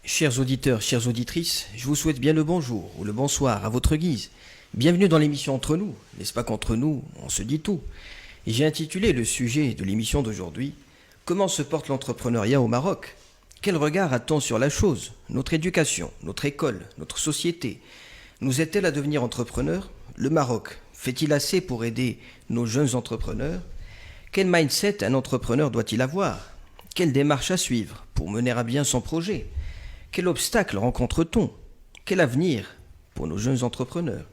Chers auditeurs, chères auditrices, je vous souhaite bien le bonjour ou le bonsoir à votre guise. Bienvenue dans l'émission Entre nous, n'est-ce pas qu'entre nous, on se dit tout. Et j'ai intitulé le sujet de l'émission d'aujourd'hui « Comment se porte l'entrepreneuriat au Maroc ?» Quel regard a-t-on sur la chose, notre éducation, notre école, notre société? Nous aide-t-elle à devenir entrepreneurs? Le Maroc fait-il assez pour aider nos jeunes entrepreneurs? Quel mindset un entrepreneur doit-il avoir? Quelle démarche à suivre pour mener à bien son projet? Quel obstacle rencontre-t-on? Quel avenir pour nos jeunes entrepreneurs?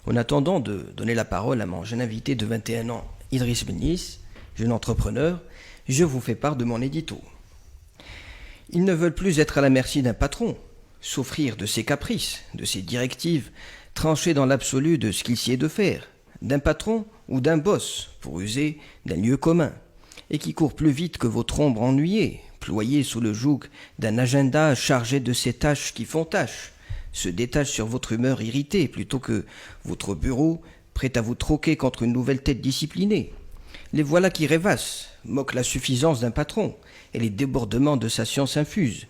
En attendant de donner la parole à mon jeune invité de 21 ans, Idriss Benis, jeune entrepreneur, je vous fais part de mon édito. Ils ne veulent plus être à la merci d'un patron, souffrir de ses caprices, de ses directives, trancher dans l'absolu de ce qu'il sied de faire, d'un patron ou d'un boss, pour user d'un lieu commun, et qui court plus vite que votre ombre ennuyée, ployée sous le joug d'un agenda chargé de ces tâches qui font tâche, se détache sur votre humeur irritée plutôt que votre bureau prêt à vous troquer contre une nouvelle tête disciplinée. Les voilà qui rêvassent, moquent la suffisance d'un patron et les débordements de sa science infuse.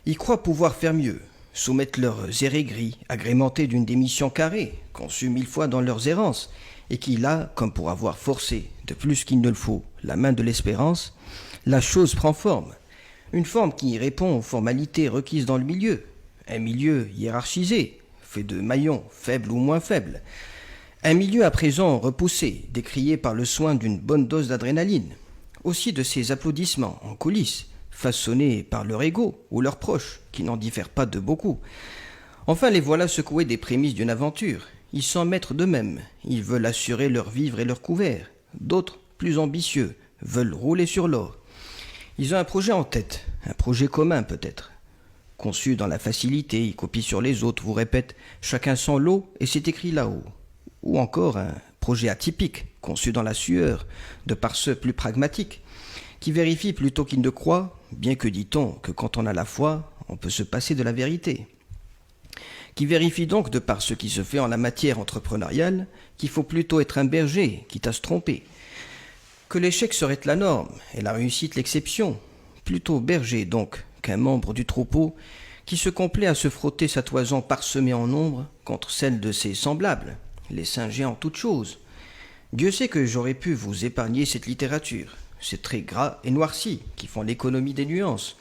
Ils croient pouvoir faire mieux, soumettent leurs érégris, agrémentés d'une démission carrée, conçue 1000 fois dans leurs errances, et qui, là, comme pour avoir forcé, de plus qu'il ne le faut, la main de l'espérance, la chose prend forme. Une forme qui répond aux formalités requises dans le milieu. Un milieu hiérarchisé, fait de maillons faibles ou moins faibles. Un milieu à présent repoussé, décrié par le soin d'une bonne dose d'adrénaline. Aussi de ces applaudissements en coulisses, façonnés par leur ego ou leurs proches, qui n'en diffèrent pas de beaucoup. Enfin, les voilà secoués des prémices d'une aventure. Ils s'en mettent d'eux-mêmes. Ils veulent assurer leur vivre et leur couvert. D'autres, plus ambitieux, veulent rouler sur l'or. Ils ont un projet en tête, un projet commun peut-être. Conçu dans la facilité, ils copient sur les autres, vous répètent chacun son lot et c'est écrit là-haut. Ou encore un projet atypique, conçu dans la sueur, de par ceux plus pragmatiques, qui vérifient plutôt qu'ils ne croient, bien que dit-on que quand on a la foi, on peut se passer de la vérité. Qui vérifie donc, de par ce qui se fait en la matière entrepreneuriale, qu'il faut plutôt être un berger, quitte à se tromper. Que l'échec serait la norme et la réussite l'exception. Plutôt berger donc qu'un membre du troupeau qui se complaît à se frotter sa toison parsemée en ombre contre celle de ses semblables, les singer en toutes choses. Dieu sait que j'aurais pu vous épargner cette littérature, ces traits gras et noircis qui font l'économie des nuances.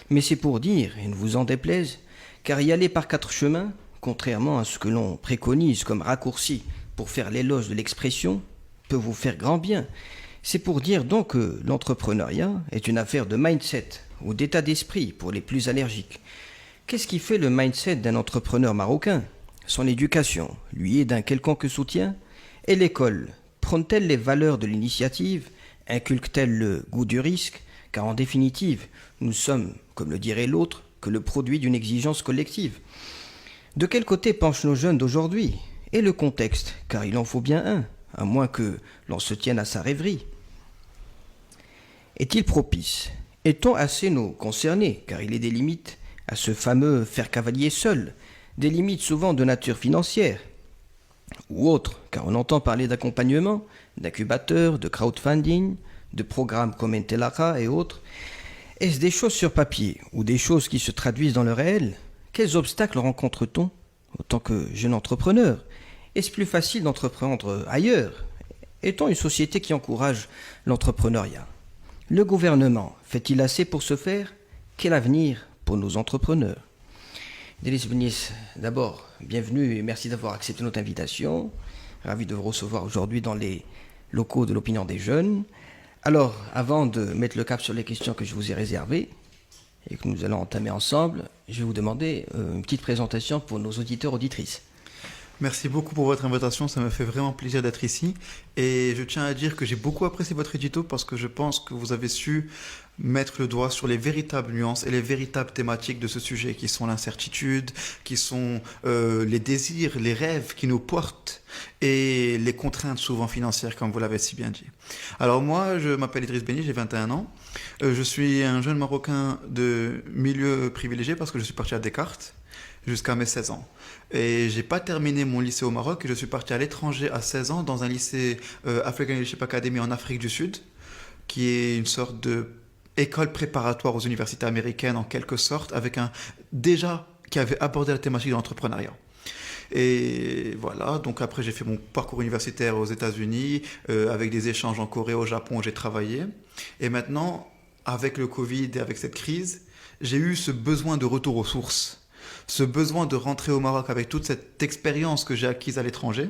Mais c'est pour dire, et ne vous en déplaise, car y aller par 4 chemins, contrairement à ce que l'on préconise comme raccourci pour faire l'éloge de l'expression, peut vous faire grand bien. C'est pour dire donc que l'entrepreneuriat est une affaire de mindset ou d'état d'esprit pour les plus allergiques. Qu'est-ce qui fait le mindset d'un entrepreneur marocain? Son éducation lui est d'un quelconque soutien? Et l'école prône-t-elle les valeurs de l'initiative? Inculque-t-elle le goût du risque? Car en définitive, nous sommes, comme le dirait l'autre, que le produit d'une exigence collective. De quel côté penchent nos jeunes d'aujourd'hui? Et le contexte, car il en faut bien un, à moins que l'on se tienne à sa rêverie. Est-il propice? Est-on assez nos concernés? Car il est des limites à ce fameux faire cavalier seul, des limites souvent de nature financière, ou autres, car on entend parler d'accompagnement, d'incubateurs, de crowdfunding, de programmes comme Intellara et autres. Est-ce des choses sur papier ou des choses qui se traduisent dans le réel? Quels obstacles rencontre-t-on en tant que jeune entrepreneur? Est-ce plus facile d'entreprendre ailleurs? Est-on une société qui encourage l'entrepreneuriat? Le gouvernement fait-il assez pour ce faire? Quel avenir pour nos entrepreneurs? Idriss Benis, d'abord, bienvenue et merci d'avoir accepté notre invitation. Ravi de vous recevoir aujourd'hui dans les locaux de l'opinion des jeunes. Alors, avant de mettre le cap sur les questions que je vous ai réservées et que nous allons entamer ensemble, je vais vous demander une petite présentation pour nos auditeurs auditrices. Merci beaucoup pour votre invitation, ça me fait vraiment plaisir d'être ici. Et je tiens à dire que j'ai beaucoup apprécié votre édito parce que je pense que vous avez su mettre le doigt sur les véritables nuances et les véritables thématiques de ce sujet, qui sont l'incertitude, qui sont les désirs, les rêves qui nous portent et les contraintes souvent financières, comme vous l'avez si bien dit. Alors moi, je m'appelle Idriss Benis, j'ai 21 ans. Je suis un jeune Marocain de milieu privilégié parce que je suis parti à Descartes jusqu'à mes 16 ans. Et j'ai pas terminé mon lycée au Maroc, je suis parti à l'étranger à 16 ans dans un lycée African Leadership Academy en Afrique du Sud, qui est une sorte de école préparatoire aux universités américaines en quelque sorte, avec déjà qui avait abordé la thématique de l'entrepreneuriat. Et voilà, donc après j'ai fait mon parcours universitaire aux États-Unis, avec des échanges en Corée, au Japon, où j'ai travaillé. Et maintenant, avec le Covid et avec cette crise, j'ai eu ce besoin de retour aux sources, ce besoin de rentrer au Maroc avec toute cette expérience que j'ai acquise à l'étranger.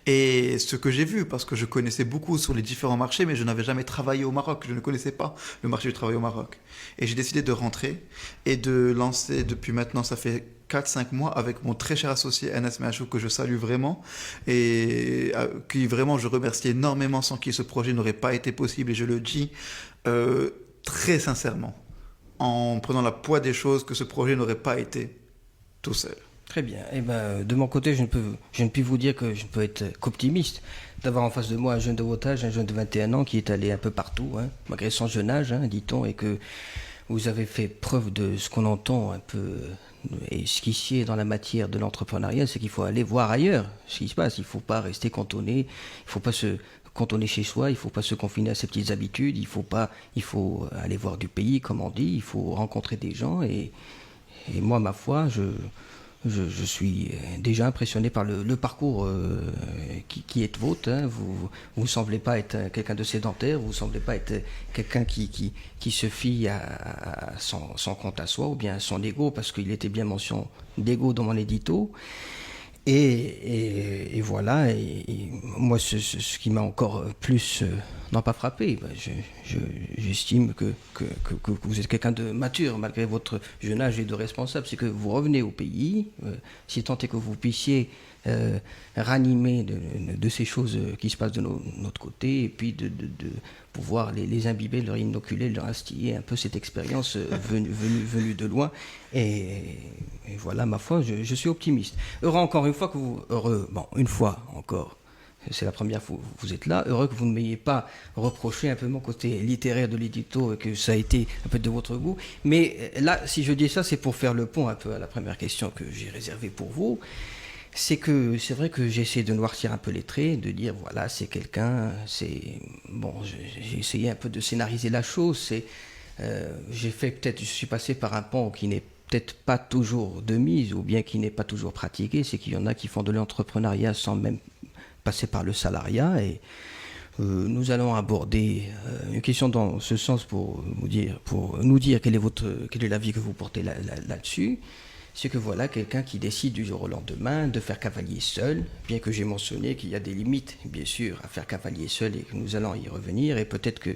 Et ce que j'ai vu, parce que je connaissais beaucoup sur les différents marchés, mais je n'avais jamais travaillé au Maroc, je ne connaissais pas le marché du travail au Maroc. Et j'ai décidé de rentrer et de lancer, depuis maintenant, ça fait 4-5 mois, avec mon très cher associé Anas Machou, que je salue vraiment, et qui vraiment je remercie énormément, sans qui ce projet n'aurait pas été possible, et je le dis très sincèrement, en prenant la poids des choses, que ce projet n'aurait pas été tout seul. Très bien. Eh ben, de mon côté, je ne puis vous dire que je ne peux être qu'optimiste d'avoir en face de moi un jeune de votre âge, un jeune de 21 ans qui est allé un peu partout, hein, malgré son jeune âge, hein, dit-on, et que vous avez fait preuve de ce qu'on entend un peu esquissé dans la matière de l'entrepreneuriat, c'est qu'il faut aller voir ailleurs ce qui se passe. Il ne faut pas rester cantonné, il ne faut pas se cantonner chez soi, il ne faut pas se confiner à ses petites habitudes, il faut aller voir du pays, comme on dit, il faut rencontrer des gens, et moi, ma foi, je suis déjà impressionné par le parcours qui est vôtre. Hein. Vous ne semblez pas être quelqu'un de sédentaire, vous ne semblez pas être quelqu'un qui se fie à son compte à soi ou bien à son ego, parce qu'il était bien mention d'ego dans mon édito. Et voilà, et moi, ce qui m'a encore plus n'a pas frappé, j'estime que vous êtes quelqu'un de mature, malgré votre jeune âge et de responsable, c'est que vous revenez au pays, si tant est que vous puissiez ranimer de ces choses qui se passent de notre côté, et puis de pouvoir les imbiber, leur inoculer, leur instiller un peu cette expérience venue de loin. Et voilà, ma foi, je suis optimiste. Heureux encore une fois que vous... une fois encore, c'est la première fois que vous êtes là. Heureux que vous ne m'ayez pas reproché un peu mon côté littéraire de l'édito et que ça a été un peu de votre goût. Mais là, si je dis ça, c'est pour faire le pont un peu à la première question que j'ai réservée pour vous. C'est vrai que j'essaie de noircir un peu les traits, de dire voilà, c'est quelqu'un, j'ai essayé un peu de scénariser la chose. Je suis passé par un pont qui n'est peut-être pas toujours de mise, ou bien qui n'est pas toujours pratiqué. C'est qu'il y en a qui font de l'entrepreneuriat sans même passer par le salariat. Et nous allons aborder une question dans ce sens pour nous dire quel est l'avis que vous portez là-dessus. C'est que voilà, quelqu'un qui décide du jour au lendemain de faire cavalier seul, bien que j'ai mentionné qu'il y a des limites, bien sûr, à faire cavalier seul, et que nous allons y revenir, et peut-être que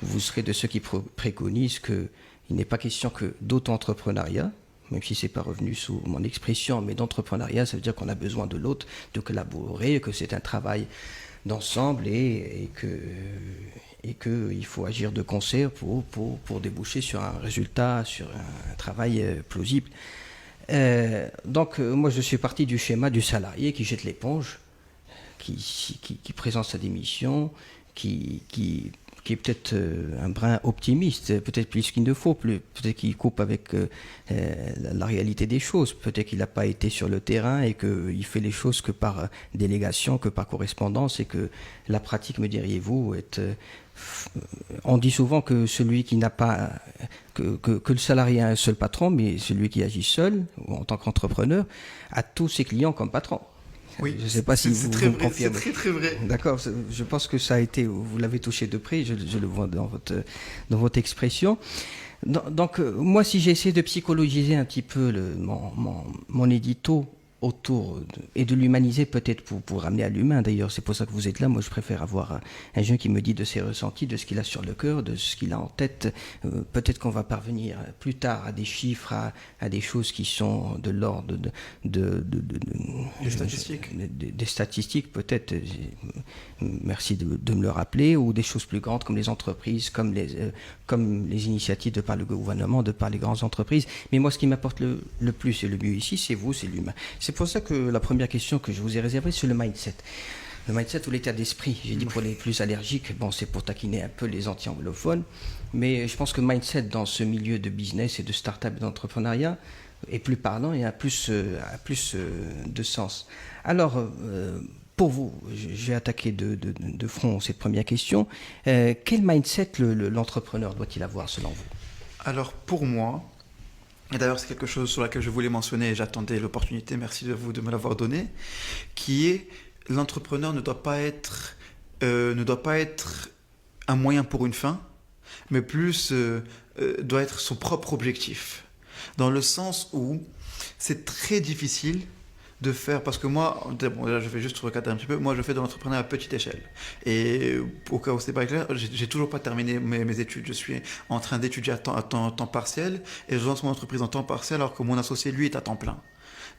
vous serez de ceux qui préconisent qu'il n'est pas question que d'auto-entrepreneuriat, même si ce n'est pas revenu sous mon expression, mais d'entrepreneuriat, ça veut dire qu'on a besoin de l'autre, de collaborer, que c'est un travail d'ensemble, et qu'il faut agir de concert pour déboucher sur un résultat, sur un travail plausible. Moi je suis parti du schéma du salarié qui jette l'éponge, qui présente sa démission, qui est peut-être un brin optimiste, peut-être plus qu'il ne faut, peut-être qu'il coupe avec la réalité des choses, peut-être qu'il n'a pas été sur le terrain et qu'il fait les choses que par délégation, que par correspondance, et que la pratique, me diriez-vous, on dit souvent que celui qui n'a pas que le salarié a un seul patron, mais celui qui agit seul, ou en tant qu'entrepreneur, a tous ses clients comme patron. Oui, je ne sais pas si vous me confirmez. C'est très très vrai. D'accord, je pense que ça a été, vous l'avez touché de près, je le vois dans votre expression. Donc, moi, si j'essaie de psychologiser un petit peu mon édito autour et de l'humaniser peut-être pour ramener à l'humain, d'ailleurs c'est pour ça que vous êtes là. Moi je préfère avoir un jeune qui me dit de ses ressentis, de ce qu'il a sur le cœur, de ce qu'il a en tête. Peut-être qu'on va parvenir plus tard à des chiffres, à des choses qui sont de l'ordre des statistiques, des statistiques peut-être, merci de me le rappeler, ou des choses plus grandes comme les entreprises, comme les initiatives de par le gouvernement, de par les grandes entreprises. Mais moi ce qui m'apporte le plus et le mieux ici, c'est vous, c'est l'humain. C'est pour ça que la première question que je vous ai réservée, c'est le mindset. Le mindset ou l'état d'esprit. J'ai dit pour les plus allergiques, c'est pour taquiner un peu les anti-anglophones, mais je pense que mindset dans ce milieu de business et de start-up et d'entrepreneuriat est plus parlant et a plus de sens. Alors, pour vous, j'ai attaqué de front cette première question. Quel mindset l'entrepreneur doit-il avoir selon vous? Alors pour moi, et d'ailleurs c'est quelque chose sur laquelle je voulais mentionner et j'attendais l'opportunité, merci de vous de me l'avoir donné, qui est l'entrepreneur ne doit pas être un moyen pour une fin, mais plus doit être son propre objectif. Dans le sens où c'est très difficile de faire, parce que moi, bon, là, je vais juste recadrer un petit peu, moi je fais de l'entrepreneuriat à petite échelle. Et au cas où c'est pas clair, j'ai toujours pas terminé mes études. Je suis en train d'étudier à temps partiel et je lance mon entreprise en temps partiel alors que mon associé, lui, est à temps plein.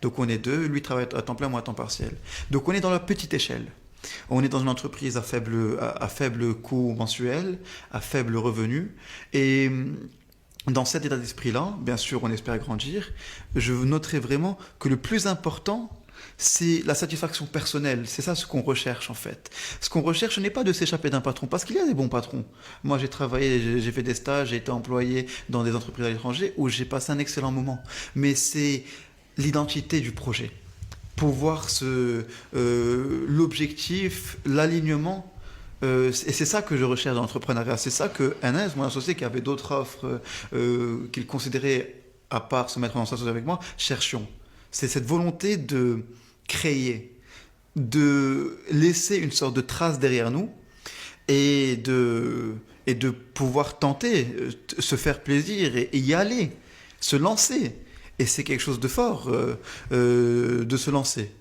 Donc on est deux, lui travaille à temps plein, moi à temps partiel. Donc on est dans la petite échelle. On est dans une entreprise à faible coût mensuel, à faible revenu. Et dans cet état d'esprit-là, bien sûr, on espère grandir. Je noterai vraiment que le plus important, c'est la satisfaction personnelle. C'est ça ce qu'on recherche en fait. Ce qu'on recherche, ce n'est pas de s'échapper d'un patron, parce qu'il y a des bons patrons. Moi, j'ai travaillé, j'ai fait des stages, j'ai été employé dans des entreprises à l'étranger où j'ai passé un excellent moment. Mais c'est l'identité du projet. Pouvoir l'objectif, l'alignement. Et c'est ça que je recherche dans l'entrepreneuriat. C'est ça que Anas, mon associé, qui avait d'autres offres qu'il considérait, à part se mettre en association avec moi, cherchions. C'est cette volonté de créer, de laisser une sorte de trace derrière nous et de pouvoir tenter, se faire plaisir et y aller, se lancer. Et c'est quelque chose de fort de se lancer.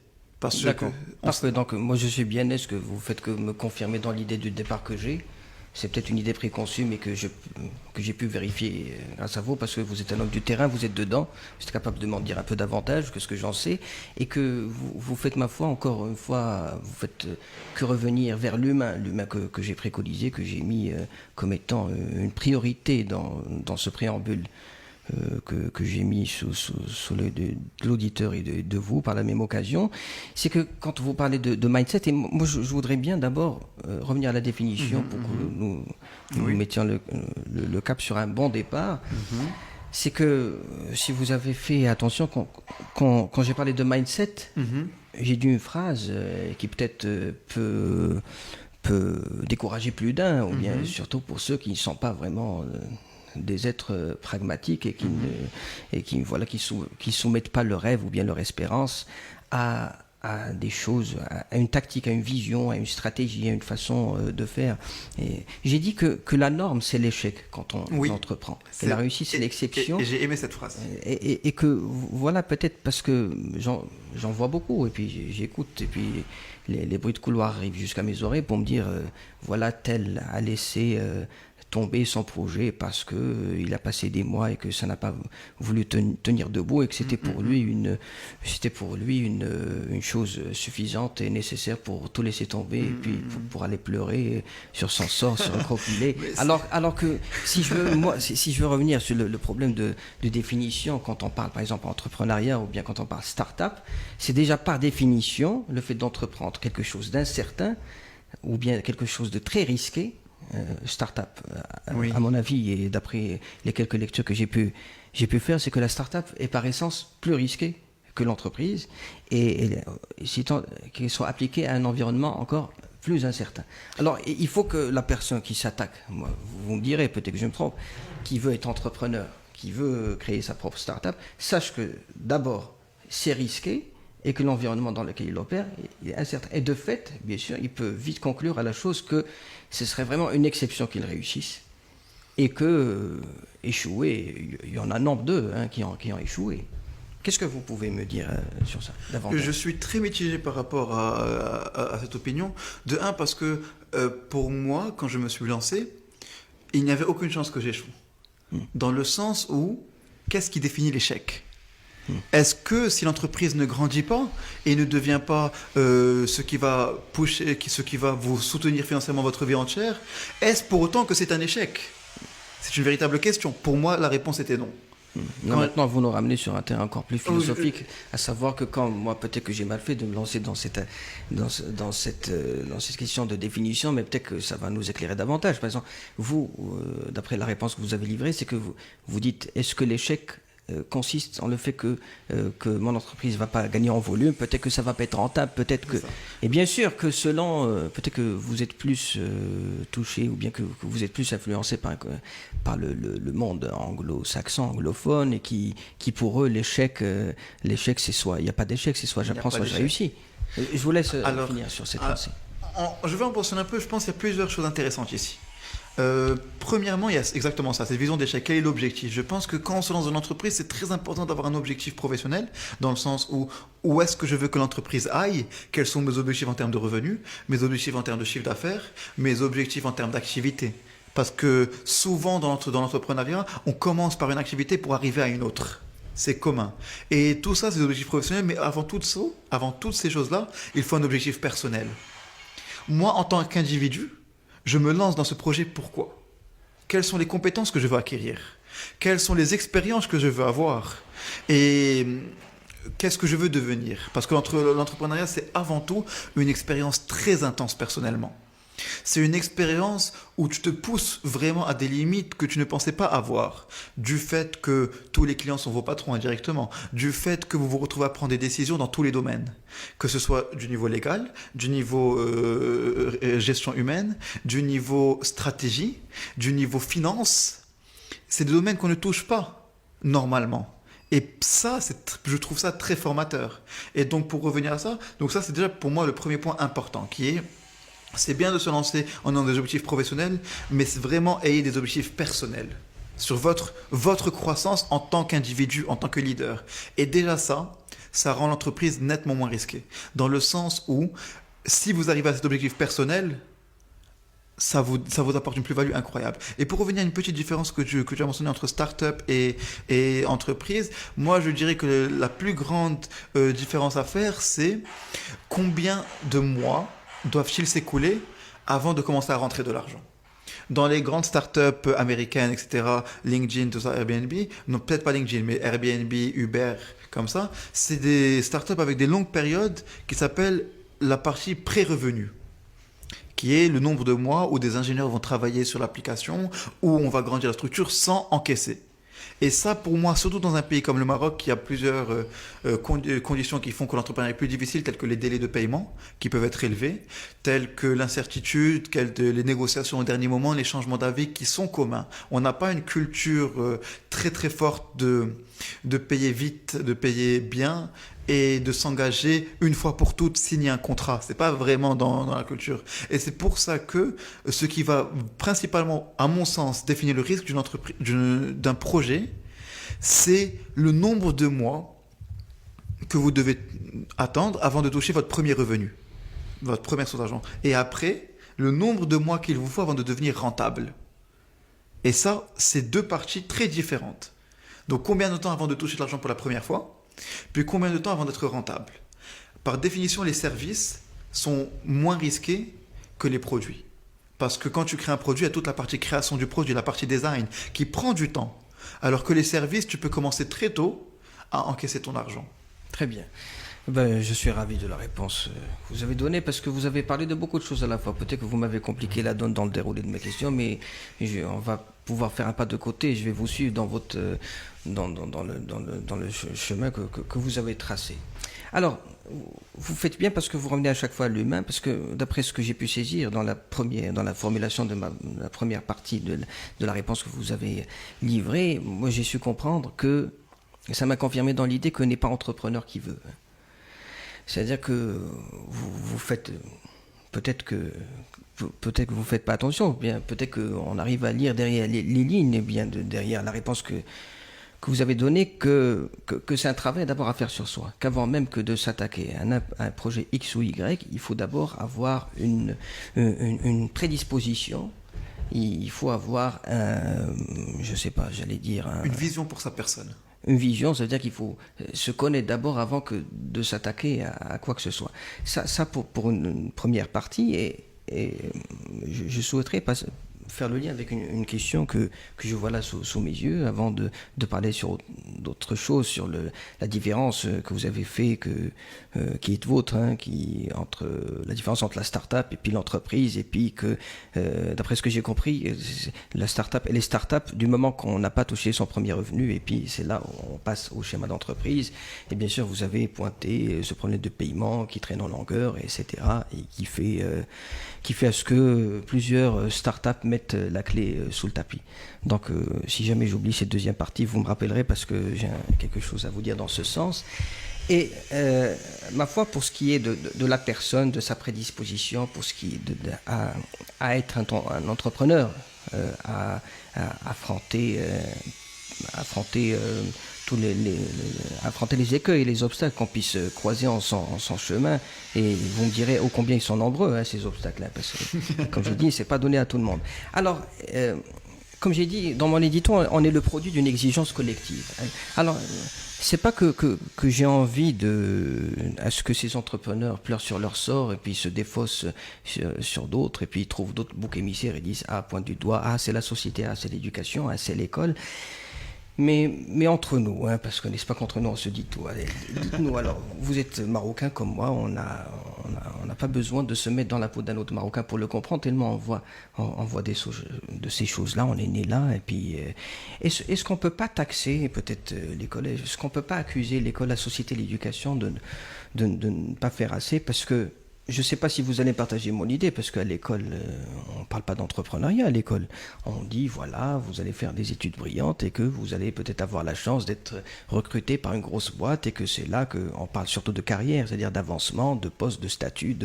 D'accord. Parce que donc, moi je suis bien est-ce que vous faites que me confirmer dans l'idée du départ que j'ai. C'est peut-être une idée préconçue, mais que j'ai pu vérifier grâce à vous, parce que vous êtes un homme du terrain, vous êtes dedans, vous êtes capable de m'en dire un peu davantage que ce que j'en sais, et que vous faites, ma foi, encore une fois, vous faites que revenir vers l'humain que j'ai préconisé, que j'ai mis comme étant une priorité dans ce préambule. Que j'ai mis sous l'œil de l'auditeur et de vous par la même occasion, c'est que quand vous parlez de mindset, et moi je voudrais bien d'abord revenir à la définition pour que nous mettions le cap sur un bon départ. C'est que si vous avez fait attention, quand j'ai parlé de mindset, j'ai dit une phrase qui peut-être peut décourager plus d'un, ou bien surtout pour ceux qui ne sont pas vraiment des êtres pragmatiques et qui soumettent pas leur rêve ou bien leur espérance à des choses, à une tactique, à une vision, à une stratégie, à une façon de faire. Et j'ai dit que la norme, c'est l'échec quand on entreprend. Et la réussite, c'est l'exception. Et j'ai aimé cette phrase. Et que, voilà, peut-être parce que j'en vois beaucoup, et puis j'écoute, et puis les bruits de couloir arrivent jusqu'à mes oreilles pour me dire, voilà, tel a laissé tomber son projet parce qu'il a passé des mois et que ça n'a pas voulu tenir debout et que c'était pour lui une chose suffisante et nécessaire pour tout laisser tomber et puis pour aller pleurer sur son sort, se recroqueviller. Alors que si je veux revenir sur le problème de définition, quand on parle par exemple entrepreneuriat ou bien quand on parle start-up, c'est déjà par définition le fait d'entreprendre quelque chose d'incertain ou bien quelque chose de très risqué. Start-up, à mon avis, et d'après les quelques lectures que j'ai pu faire, c'est que la start-up est par essence plus risquée que l'entreprise et qu'elle soit appliquée à un environnement encore plus incertain. Alors, il faut que la personne qui s'attaque, moi, vous me direz, peut-être que je me trompe, qui veut être entrepreneur, qui veut créer sa propre start-up, sache que d'abord, c'est risqué, et que l'environnement dans lequel il opère est incertain. Et de fait, bien sûr, il peut vite conclure à la chose que ce serait vraiment une exception qu'il réussisse. Et que échouer, il y en a nombre d'eux qui ont échoué. Qu'est-ce que vous pouvez me dire sur ça davantage ? Je suis très mitigé par rapport à cette opinion. De un, parce que pour moi, quand je me suis lancé, il n'y avait aucune chance que j'échoue. Dans le sens où, qu'est-ce qui définit l'échec ? Est-ce que si l'entreprise ne grandit pas et ne devient pas ce qui va pusher, ce qui va vous soutenir financièrement votre vie entière, est-ce pour autant que c'est un échec ? C'est une véritable question. Pour moi, la réponse était non. Maintenant, vous nous ramenez sur un terrain encore plus philosophique, à savoir que quand moi, peut-être que j'ai mal fait de me lancer dans cette question de définition, mais peut-être que ça va nous éclairer davantage. Par exemple, vous, d'après la réponse que vous avez livrée, c'est que vous dites, est-ce que l'échec consiste en le fait que mon entreprise ne va pas gagner en volume, peut-être que ça ne va pas être rentable, peut-être que... Et bien sûr que peut-être que vous êtes plus touché ou bien que vous êtes plus influencé par le monde anglo-saxon, anglophone, et qui pour eux, l'échec c'est soit... Il n'y a pas d'échec, c'est soit j'apprends, soit je réussis. Je vous laisse finir sur cette lancée. Je vais en mentionner un peu, je pense qu'il y a plusieurs choses intéressantes ici. Premièrement, il y a exactement ça, cette vision d'échec. Quel est l'objectif? Je pense que quand on se lance dans une entreprise, c'est très important d'avoir un objectif professionnel, dans le sens où est-ce que je veux que l'entreprise aille, quels sont mes objectifs en termes de revenus, mes objectifs en termes de chiffre d'affaires, mes objectifs en termes d'activité. Parce que souvent dans l'entrepreneuriat, on commence par une activité pour arriver à une autre. C'est commun. Et tout ça, c'est des objectifs professionnels, mais avant toutes ces choses-là, il faut un objectif personnel. Moi, en tant qu'individu, je me lance dans ce projet, pourquoi? Quelles sont les compétences que je veux acquérir? Quelles sont les expériences que je veux avoir? Et qu'est-ce que je veux devenir? Parce que l'entrepreneuriat, c'est avant tout une expérience très intense personnellement. C'est une expérience où tu te pousses vraiment à des limites que tu ne pensais pas avoir. Du fait que tous les clients sont vos patrons indirectement. Du fait que vous vous retrouvez à prendre des décisions dans tous les domaines. Que ce soit du niveau légal, du niveau gestion humaine, du niveau stratégie, du niveau finance. C'est des domaines qu'on ne touche pas normalement. Et ça, je trouve ça très formateur. Et donc pour revenir à ça, donc ça c'est déjà pour moi le premier point important qui est... C'est bien de se lancer en ayant des objectifs professionnels, mais c'est vraiment ayez des objectifs personnels sur votre croissance en tant qu'individu, en tant que leader. Et déjà ça rend l'entreprise nettement moins risquée. Dans le sens où, si vous arrivez à cet objectif personnel, ça vous apporte une plus-value incroyable. Et pour revenir à une petite différence que tu as mentionnée entre start-up et entreprise, moi je dirais que la plus grande différence à faire, c'est combien de mois doivent-ils s'écouler avant de commencer à rentrer de l'argent? Dans les grandes startups américaines, etc., LinkedIn, tout ça, Airbnb, non peut-être pas LinkedIn, mais Airbnb, Uber, comme ça, c'est des startups avec des longues périodes qui s'appellent la partie pré-revenu, qui est le nombre de mois où des ingénieurs vont travailler sur l'application, où on va grandir la structure sans encaisser. Et ça, pour moi, surtout dans un pays comme le Maroc, qui a plusieurs conditions qui font que l'entrepreneuriat est plus difficile, telles que les délais de paiement, qui peuvent être élevés, telles que l'incertitude, les négociations au dernier moment, les changements d'avis qui sont communs. On n'a pas une culture très très forte de payer vite, de payer bien, et de s'engager une fois pour toutes, signer un contrat. C'est pas vraiment dans la culture. Et c'est pour ça que ce qui va principalement, à mon sens, définir le risque d'un projet, c'est le nombre de mois que vous devez attendre avant de toucher votre premier revenu, votre première source d'argent. Et après, le nombre de mois qu'il vous faut avant de devenir rentable. Et ça, c'est deux parties très différentes. Donc, combien de temps avant de toucher de l'argent pour la première fois? Puis combien de temps avant d'être rentable? Par définition, les services sont moins risqués que les produits. Parce que quand tu crées un produit, il y a toute la partie création du produit, la partie design, qui prend du temps. Alors que les services, tu peux commencer très tôt à encaisser ton argent. Très bien. Je suis ravi de la réponse que vous avez donnée parce que vous avez parlé de beaucoup de choses à la fois. Peut-être que vous m'avez compliqué la donne dans le déroulé de mes questions, mais on va pouvoir faire un pas de côté. Je vais vous suivre dans le chemin que vous avez tracé. Alors, vous faites bien parce que vous revenez à chaque fois à l'humain, parce que d'après ce que j'ai pu saisir dans la formulation de la première partie de la réponse que vous avez livrée, moi j'ai su comprendre que, et ça m'a confirmé dans l'idée que n'est pas entrepreneur qui veut. C'est-à-dire que vous faites, peut-être que vous faites pas attention, bien peut-être qu'on arrive à lire derrière les lignes, bien derrière la réponse que vous avez donnée, que c'est un travail d'abord à faire sur soi, qu'avant même que de s'attaquer à un projet X ou Y, il faut d'abord avoir une prédisposition. Il faut avoir une vision pour sa personne. Une vision, ça veut dire qu'il faut se connaître d'abord avant que de s'attaquer à quoi que ce soit. Ça pour une première partie, et je souhaiterais faire le lien avec une question que je vois là sous mes yeux, avant de parler sur d'autres choses sur la différence que vous avez fait, qui est vôtre, hein, entre la différence entre la start-up et puis l'entreprise, et puis que, d'après ce que j'ai compris, la start-up, elle est start-up du moment qu'on n'a pas touché son premier revenu, et puis c'est là où on passe au schéma d'entreprise. Et bien sûr, vous avez pointé ce problème de paiement qui traîne en longueur, etc., et qui fait à ce que plusieurs start-up mettent la clé sous le tapis. Donc, si jamais j'oublie cette deuxième partie, vous me rappellerez parce que j'ai quelque chose à vous dire dans ce sens. Et ma foi, pour ce qui est de la personne, de sa prédisposition, pour ce qui est à être un entrepreneur, à affronter affronter les écueils et les obstacles qu'on puisse croiser en son chemin. Et vous me direz ô combien ils sont nombreux, hein, ces obstacles-là, parce que, comme je dis, c'est pas donné à tout le monde. Alors, comme j'ai dit, dans mon édito, on est le produit d'une exigence collective. Alors, c'est pas que j'ai envie à ce que ces entrepreneurs pleurent sur leur sort et puis se défaussent sur d'autres et puis ils trouvent d'autres boucs émissaires et disent pointe du doigt, c'est la société, c'est l'éducation, c'est l'école. Mais entre nous, hein, parce que n'est-ce pas qu'entre nous on se dit tout. Allez, dites-nous alors, vous êtes marocain comme moi, on n'a pas besoin de se mettre dans la peau d'un autre marocain pour le comprendre, tellement on voit de ces choses-là, on est né là, et puis est-ce qu'on peut pas taxer peut-être l'école, est-ce qu'on peut pas accuser l'école, la société, l'éducation de ne pas faire assez, parce que je ne sais pas si vous allez partager mon idée, parce qu'à l'école, on ne parle pas d'entrepreneuriat à l'école. On dit, voilà, vous allez faire des études brillantes et que vous allez peut-être avoir la chance d'être recruté par une grosse boîte et que c'est là qu'on parle surtout de carrière, c'est-à-dire d'avancement, de poste, de statut,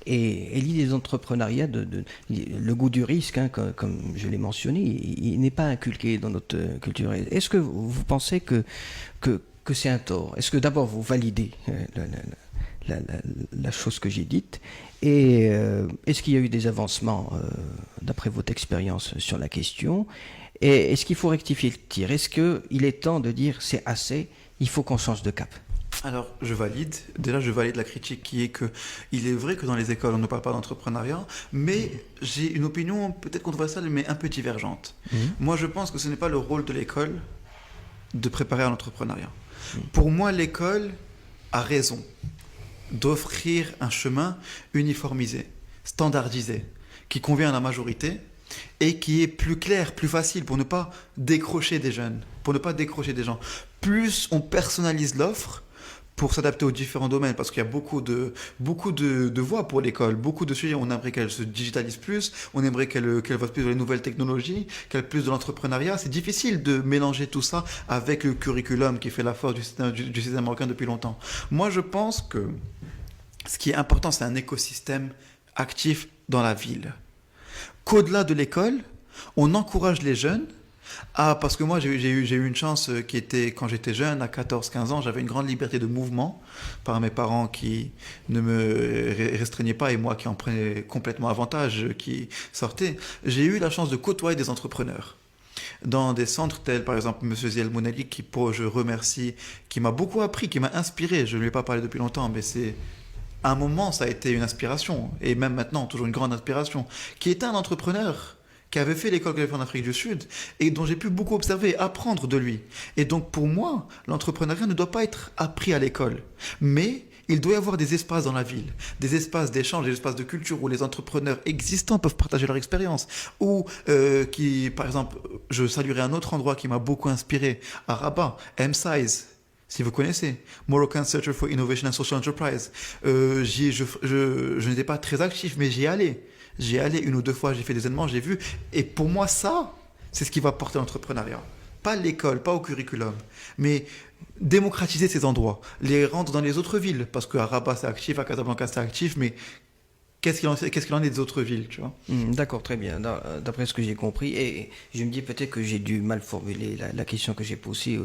Et l'idée des entrepreneuriats, le goût du risque, hein, comme je l'ai mentionné, il n'est pas inculqué dans notre culture. Est-ce que vous pensez que c'est un tort? Est-ce que d'abord vous validez la chose que j'ai dite, et est-ce qu'il y a eu des avancements d'après votre expérience sur la question, et est-ce qu'il faut rectifier le tir? Est-ce qu'il est temps de dire c'est assez, il faut qu'on change de cap? Alors, je valide la critique qui est que il est vrai que dans les écoles, on ne parle pas d'entrepreneuriat, mais j'ai une opinion peut-être controversiale, mais un peu divergente. Moi, je pense que ce n'est pas le rôle de l'école de préparer à l'entrepreneuriat. Pour moi, l'école a raison d'offrir un chemin uniformisé, standardisé, qui convient à la majorité et qui est plus clair, plus facile pour ne pas décrocher des jeunes, pour ne pas décrocher des gens. Plus on personnalise l'offre pour s'adapter aux différents domaines, parce qu'il y a beaucoup de voies pour l'école, beaucoup de sujets. On aimerait qu'elle se digitalise plus, on aimerait qu'elle vote plus dans les nouvelles technologies, qu'elle plus de l'entrepreneuriat. C'est difficile de mélanger tout ça avec le curriculum qui fait la force du système marocain depuis longtemps. Moi, je pense que ce qui est important, c'est un écosystème actif dans la ville. Qu'au-delà de l'école, on encourage les jeunes parce que moi, j'ai eu une chance qui était, quand j'étais jeune, à 14-15 ans, j'avais une grande liberté de mouvement par mes parents qui ne me restreignaient pas et moi qui en prenais complètement avantage, qui sortais. J'ai eu la chance de côtoyer des entrepreneurs dans des centres tels, par exemple, M. Ziel Mounali, je remercie, qui m'a beaucoup appris, qui m'a inspiré. Je ne lui ai pas parlé depuis longtemps, mais à un moment, ça a été une inspiration, et même maintenant, toujours une grande inspiration, qui était un entrepreneur qui avait fait l'école en Afrique du Sud et dont j'ai pu beaucoup observer et apprendre de lui. Et donc pour moi, l'entrepreneuriat ne doit pas être appris à l'école, mais il doit y avoir des espaces dans la ville, des espaces d'échange, des espaces de culture où les entrepreneurs existants peuvent partager leur expérience, ou par exemple, je saluerai un autre endroit qui m'a beaucoup inspiré, à Rabat, M-Size. Si vous connaissez, Moroccan Center for Innovation and Social Enterprise. Je n'étais pas très actif, mais j'y allais. J'y allais une ou deux fois, j'ai fait des événements, j'ai vu. Et pour moi, ça, c'est ce qui va porter l'entrepreneuriat. Pas l'école, pas au curriculum, mais démocratiser ces endroits, les rendre dans les autres villes. Parce qu'à Rabat, c'est actif, à Casablanca, c'est actif, mais qu'est-ce qu'il en est des autres villes, tu vois? D'accord, très bien. D'après ce que j'ai compris, et je me dis peut-être que j'ai dû mal formuler la question que j'ai posée,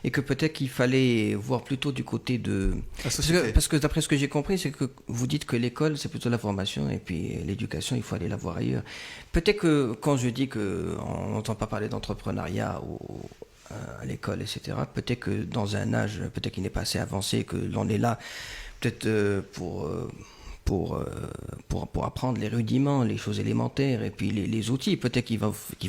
et que peut-être qu'il fallait voir plutôt du côté de... Parce que d'après ce que j'ai compris, c'est que vous dites que l'école, c'est plutôt la formation, et puis l'éducation, il faut aller la voir ailleurs. Peut-être que quand je dis qu'on n'entend pas parler d'entrepreneuriat à l'école, etc., peut-être que dans un âge, peut-être qu'il n'est pas assez avancé, que l'on est là, peut-être pour apprendre les rudiments, les choses élémentaires, et puis les outils. Peut-être qu'ils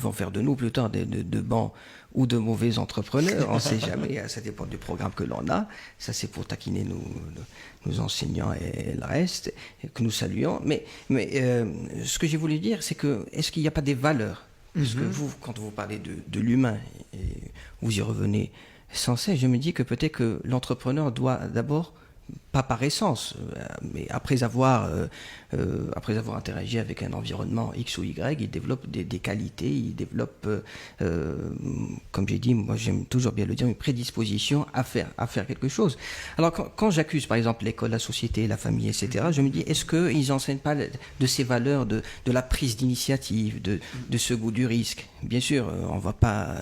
vont faire de nous plus tard de bons ou de mauvais entrepreneurs, on ne sait jamais, ça dépend du programme que l'on a. Ça, c'est pour taquiner nos enseignants et le reste, que nous saluons. Mais ce que j'ai voulu dire, c'est que, est-ce qu'il n'y a pas des valeurs? Parce que vous, quand vous parlez de l'humain, et vous y revenez sans cesse, je me dis que peut-être que l'entrepreneur doit d'abord, pas par essence, mais après avoir interagi avec un environnement X ou Y, il développe des qualités, il développe, comme j'ai dit, moi j'aime toujours bien le dire, une prédisposition à faire quelque chose. Alors quand j'accuse par exemple l'école, la société, la famille, etc., je me dis, est-ce qu'ils n'enseignent pas de ces valeurs, de la prise d'initiative, de ce goût du risque? Bien sûr, on ne va pas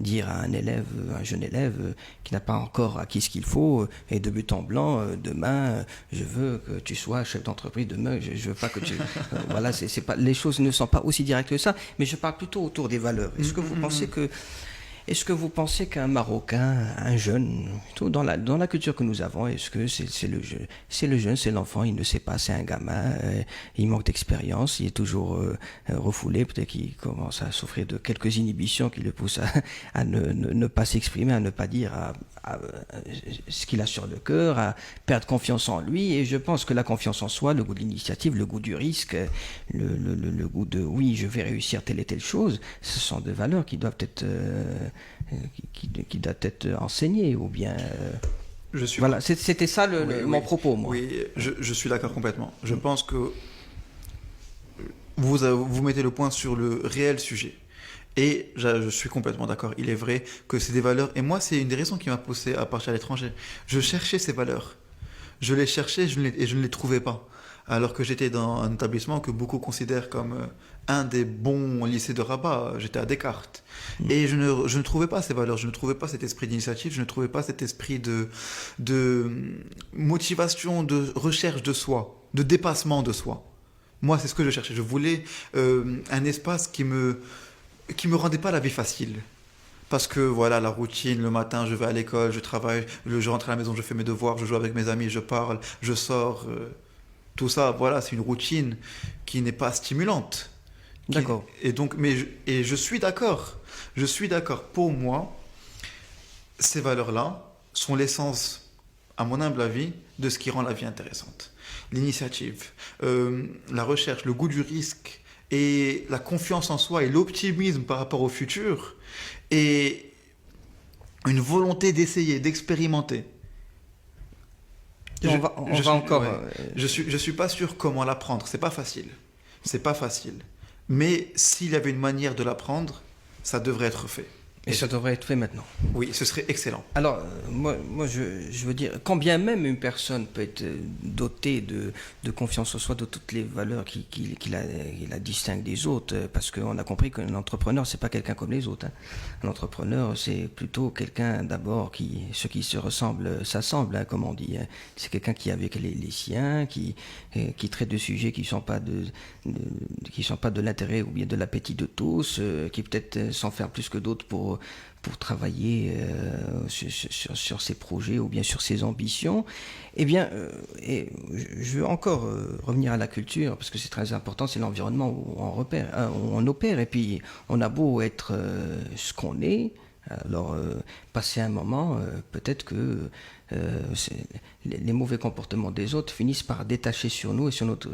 dire à un jeune élève qui n'a pas encore acquis ce qu'il faut, et de but en blanc, demain, je veux que tu sois chef d'entreprise, demain, je veux pas que tu... voilà, c'est pas, les choses ne sont pas aussi directes que ça, mais je parle plutôt autour des valeurs. Est-ce que vous pensez qu'un Marocain, un jeune, plutôt dans la culture que nous avons, est-ce que c'est le jeune, c'est l'enfant, il ne sait pas, c'est un gamin, il manque d'expérience, il est toujours refoulé, peut-être qu'il commence à souffrir de quelques inhibitions qui le poussent à ne pas s'exprimer, à ne pas dire ce qu'il a sur le cœur, à perdre confiance en lui. Et je pense que la confiance en soi, le goût de l'initiative, le goût du risque, le goût de oui, je vais réussir telle et telle chose, ce sont des valeurs qui doivent être qui doivent être enseignées, ou bien voilà, c'était ça mon propos, moi. Oui, je suis d'accord complètement. Je pense que vous mettez le point sur le réel sujet. Et je suis complètement d'accord. Il est vrai que c'est des valeurs. Et moi, c'est une des raisons qui m'a poussé à partir à l'étranger. Je cherchais ces valeurs. Je les cherchais et je ne les trouvais pas. Alors que j'étais dans un établissement que beaucoup considèrent comme un des bons lycées de Rabat. J'étais à Descartes. Et je ne trouvais pas ces valeurs. Je ne trouvais pas cet esprit d'initiative. Je ne trouvais pas cet esprit de motivation, de recherche de soi, de dépassement de soi. Moi, c'est ce que je cherchais. Je voulais un espace qui me rendait pas la vie facile. Parce que voilà, la routine, le matin, je vais à l'école, je travaille, je rentre à la maison, je fais mes devoirs, je joue avec mes amis, je parle, je sors. Tout ça, voilà, c'est une routine qui n'est pas stimulante. D'accord. Et donc, je suis d'accord. Je suis d'accord. Pour moi, ces valeurs-là sont l'essence, à mon humble avis, de ce qui rend la vie intéressante. L'initiative, la recherche, le goût du risque, et la confiance en soi et l'optimisme par rapport au futur et une volonté d'essayer, d'expérimenter. Je suis pas sûr comment l'apprendre, c'est pas facile. C'est pas facile. Mais s'il y avait une manière de l'apprendre, ça devrait être fait. Et ça devrait être fait maintenant. Oui, ce serait excellent. Alors, moi je veux dire, quand bien même une personne peut être dotée de confiance en soi, de toutes les valeurs qui la distinguent des autres, parce qu'on a compris qu'un entrepreneur, c'est pas quelqu'un comme les autres. Hein. Un entrepreneur, c'est plutôt quelqu'un d'abord ceux qui se ressemblent s'assemblent, hein, comme on dit. Hein. C'est quelqu'un qui, avec les siens, qui traite de sujets qui sont pas de l'intérêt ou bien de l'appétit de tous, qui peut-être s'en faire plus que d'autres pour travailler sur ses projets ou bien sur ses ambitions. Eh bien, et je veux encore revenir à la culture, parce que c'est très important, c'est l'environnement où on opère, et puis on a beau être ce qu'on est, alors passer un moment, peut-être que les mauvais comportements des autres finissent par détacher sur nous et sur notre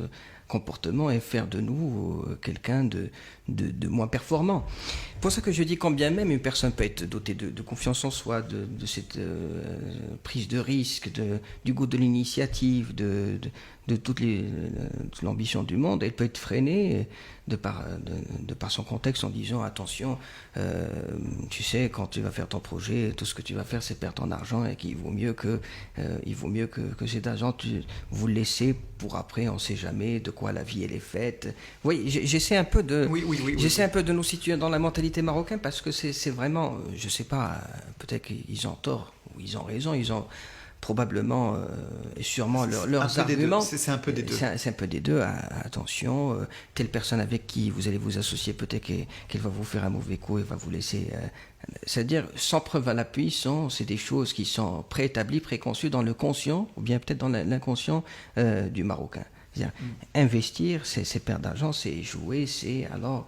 comportement et faire de nous quelqu'un de moins performant. C'est pour ça que je dis, quand bien même une personne peut être dotée de confiance en soi, de cette prise de risque, du goût de l'initiative, de toute l'ambition du monde, elle peut être freinée de par son contexte en disant attention, tu sais, quand tu vas faire ton projet, tout ce que tu vas faire, c'est perdre ton argent, et qu'il vaut mieux que cet argent, vous le laissez pour après, on ne sait jamais de quoi la vie elle est faite. Oui, j'essaie un peu un peu de nous situer dans la mentalité marocaine, parce que c'est vraiment, je ne sais pas, peut-être qu'ils ont tort ou ils ont raison, ils ont probablement et sûrement leurs arguments. C'est un peu des deux. C'est un peu des deux. Attention, telle personne avec qui vous allez vous associer, peut-être qu'elle va vous faire un mauvais coup et va vous laisser... c'est-à-dire, sans preuve à l'appui, c'est des choses qui sont préétablies, préconçues dans le conscient, ou bien peut-être dans l'inconscient du Marocain. C'est-à-dire, investir, c'est perdre d'argent, c'est jouer, c'est alors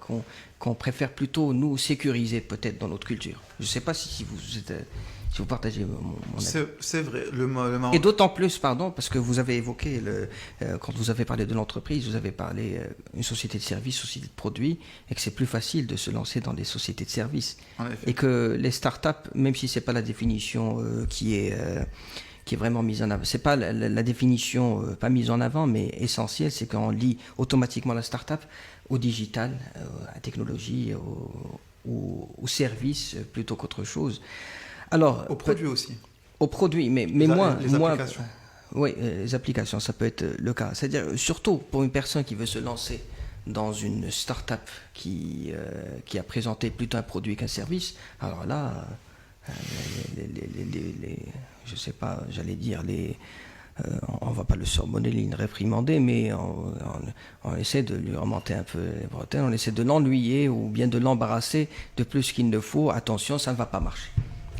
qu'on préfère plutôt nous sécuriser peut-être dans notre culture. Je ne sais pas si vous partagez mon avis. C'est vrai. Et d'autant plus, pardon, parce que vous avez évoqué, quand vous avez parlé de l'entreprise, vous avez parlé une société de services, société de produits, et que c'est plus facile de se lancer dans des sociétés de services. Et que les startups, même si ce n'est pas la définition qui est vraiment mise en avant, c'est pas la définition pas mise en avant, mais essentielle, c'est qu'on lie automatiquement la startup au digital, à la technologie, au service plutôt qu'autre chose. Alors, au produit aussi. Au produit, mais les applications. Oui, les applications, ça peut être le cas. C'est-à-dire, surtout pour une personne qui veut se lancer dans une start-up qui a présenté plutôt un produit qu'un service, alors là, je sais pas, j'allais dire, on va pas le surmonner, le réprimander, mais on essaie de lui remonter un peu les bretelles, on essaie de l'ennuyer ou bien de l'embarrasser de plus qu'il ne faut. Attention, ça ne va pas marcher.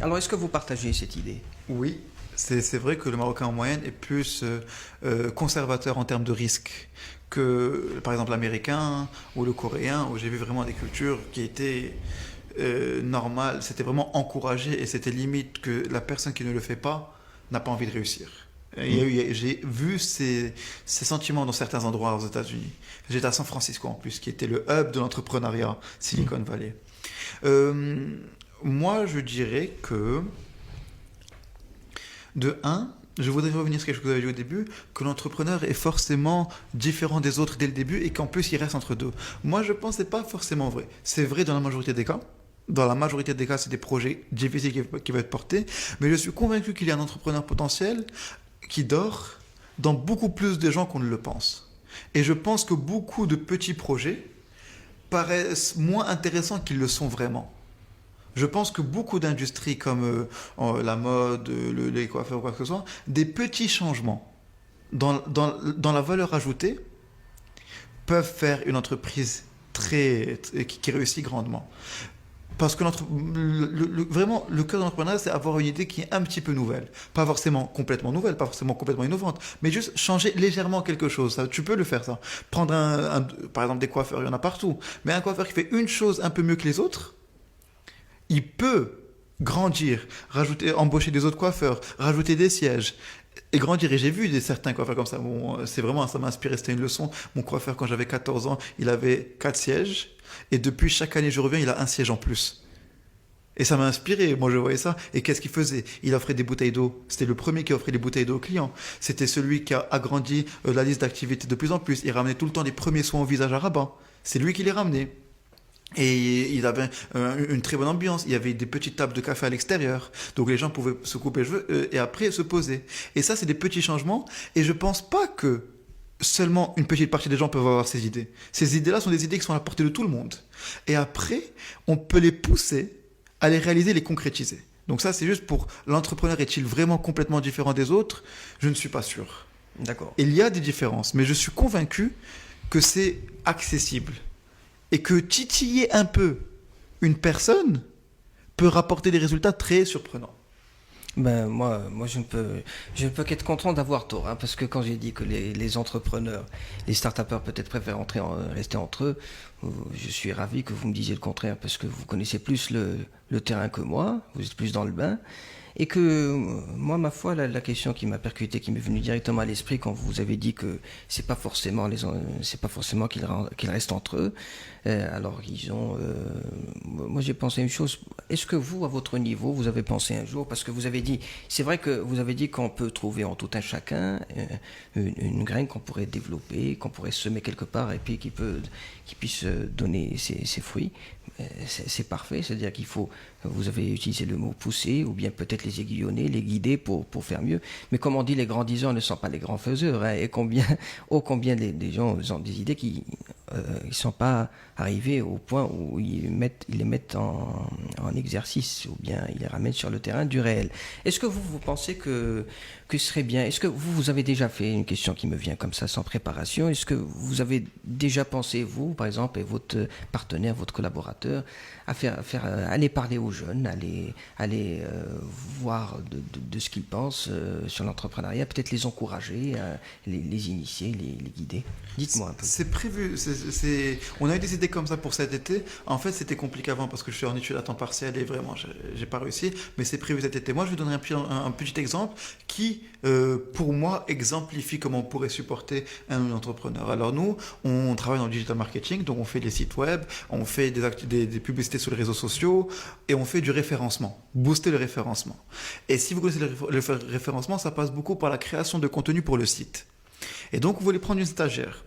Alors, est-ce que vous partagez cette idée? Oui, c'est vrai que le Marocain en moyenne est plus conservateur en termes de risque que, par exemple, l'Américain ou le Coréen, où j'ai vu vraiment des cultures qui étaient normales, c'était vraiment encouragé et c'était limite que la personne qui ne le fait pas n'a pas envie de réussir. J'ai vu ces sentiments dans certains endroits aux États-Unis. J'étais à San Francisco en plus, qui était le hub de l'entrepreneuriat, Silicon Valley. Moi, je dirais que, de un, je voudrais revenir sur quelque chose que vous avez dit au début, que l'entrepreneur est forcément différent des autres dès le début et qu'en plus, il reste entre deux. Moi, je pense que ce n'est pas forcément vrai. C'est vrai dans la majorité des cas. Dans la majorité des cas, c'est des projets difficiles qui vont être portés. Mais je suis convaincu qu'il y a un entrepreneur potentiel qui dort dans beaucoup plus de gens qu'on ne le pense. Et je pense que beaucoup de petits projets paraissent moins intéressants qu'ils le sont vraiment. Je pense que beaucoup d'industries comme la mode, les coiffeurs ou quoi que ce soit, des petits changements dans la valeur ajoutée peuvent faire une entreprise qui réussit grandement. Parce que vraiment, le cœur de l'entrepreneuriat, c'est avoir une idée qui est un petit peu nouvelle. Pas forcément complètement nouvelle, pas forcément complètement innovante, mais juste changer légèrement quelque chose. Ça, tu peux le faire, ça. Prendre par exemple des coiffeurs, il y en a partout. Mais un coiffeur qui fait une chose un peu mieux que les autres, il peut grandir, embaucher des autres coiffeurs, rajouter des sièges et grandir. Et j'ai vu certains coiffeurs comme ça. Bon, ça m'a inspiré, c'était une leçon. Mon coiffeur, quand j'avais 14 ans, il avait 4 sièges. Et depuis, chaque année, je reviens, il a un siège en plus. Et ça m'a inspiré. Moi, je voyais ça. Et qu'est-ce qu'il faisait? Il offrait des bouteilles d'eau. C'était le premier qui offrait des bouteilles d'eau aux clients. C'était celui qui a agrandi la liste d'activités de plus en plus. Il ramenait tout le temps les premiers soins au visage à rabat. C'est lui qui les ramenait. Et il avait une très bonne ambiance. Il y avait des petites tables de café à l'extérieur. Donc les gens pouvaient se couper les cheveux et après se poser. Et ça, c'est des petits changements. Et je pense pas que seulement une petite partie des gens peuvent avoir ces idées. Ces idées-là sont des idées qui sont à la portée de tout le monde. Et après, on peut les pousser à les réaliser, les concrétiser. Donc ça, c'est juste pour l'entrepreneur est-il vraiment complètement différent des autres? Je ne suis pas sûr. D'accord. Il y a des différences, mais je suis convaincu que c'est accessible. Et que titiller un peu une personne peut rapporter des résultats très surprenants. Ben moi je ne peux qu'être content d'avoir tort, hein, parce que quand j'ai dit que les entrepreneurs, les start-upers peut-être préfèrent rester entre eux, je suis ravi que vous me disiez le contraire, parce que vous connaissez plus le terrain que moi, vous êtes plus dans le bain, et que moi, ma foi, la question qui m'a percuté, qui m'est venue directement à l'esprit quand vous avez dit que c'est pas forcément qu'ils restent entre eux, alors ils ont... moi j'ai pensé une chose, est-ce que vous, à votre niveau, vous avez pensé un jour, parce que vous avez dit, c'est vrai que vous avez dit qu'on peut trouver en tout un chacun une graine qu'on pourrait développer, qu'on pourrait semer quelque part, et puis qui puisse donner ses fruits. C'est parfait, c'est-à-dire qu'il faut, vous avez utilisé le mot pousser, ou bien peut-être les aiguillonner, les guider pour faire mieux. Mais comme on dit, les grands diseurs ne sont pas les grands faiseurs, hein, et combien des gens ont des idées qui arrivés au point où ils les mettent en exercice, ou bien ils les ramènent sur le terrain du réel. Est-ce que vous pensez que ce serait bien, est-ce que vous avez déjà fait, une question qui me vient comme ça sans préparation, est-ce que vous avez déjà pensé, vous, par exemple, et votre partenaire, votre collaborateur, à faire aller parler aux jeunes, aller voir de ce qu'ils pensent sur l'entrepreneuriat, peut-être les encourager, les initier, les guider. Dites-moi un peu. C'est prévu. On a eu des idées comme ça pour cet été. En fait, c'était compliqué avant parce que je suis en études à temps partiel et vraiment, j'ai pas réussi. Mais c'est prévu cet été. Moi, je vais donner un petit exemple qui, pour moi, exemplifie comment on pourrait supporter un entrepreneur. Alors nous, on travaille dans le digital marketing, donc on fait des sites web, on fait des publicités sur les réseaux sociaux et on fait du référencement, booster le référencement. Et si vous connaissez le référencement, ça passe beaucoup par la création de contenu pour le site. Et donc, on voulait prendre une stagiaire.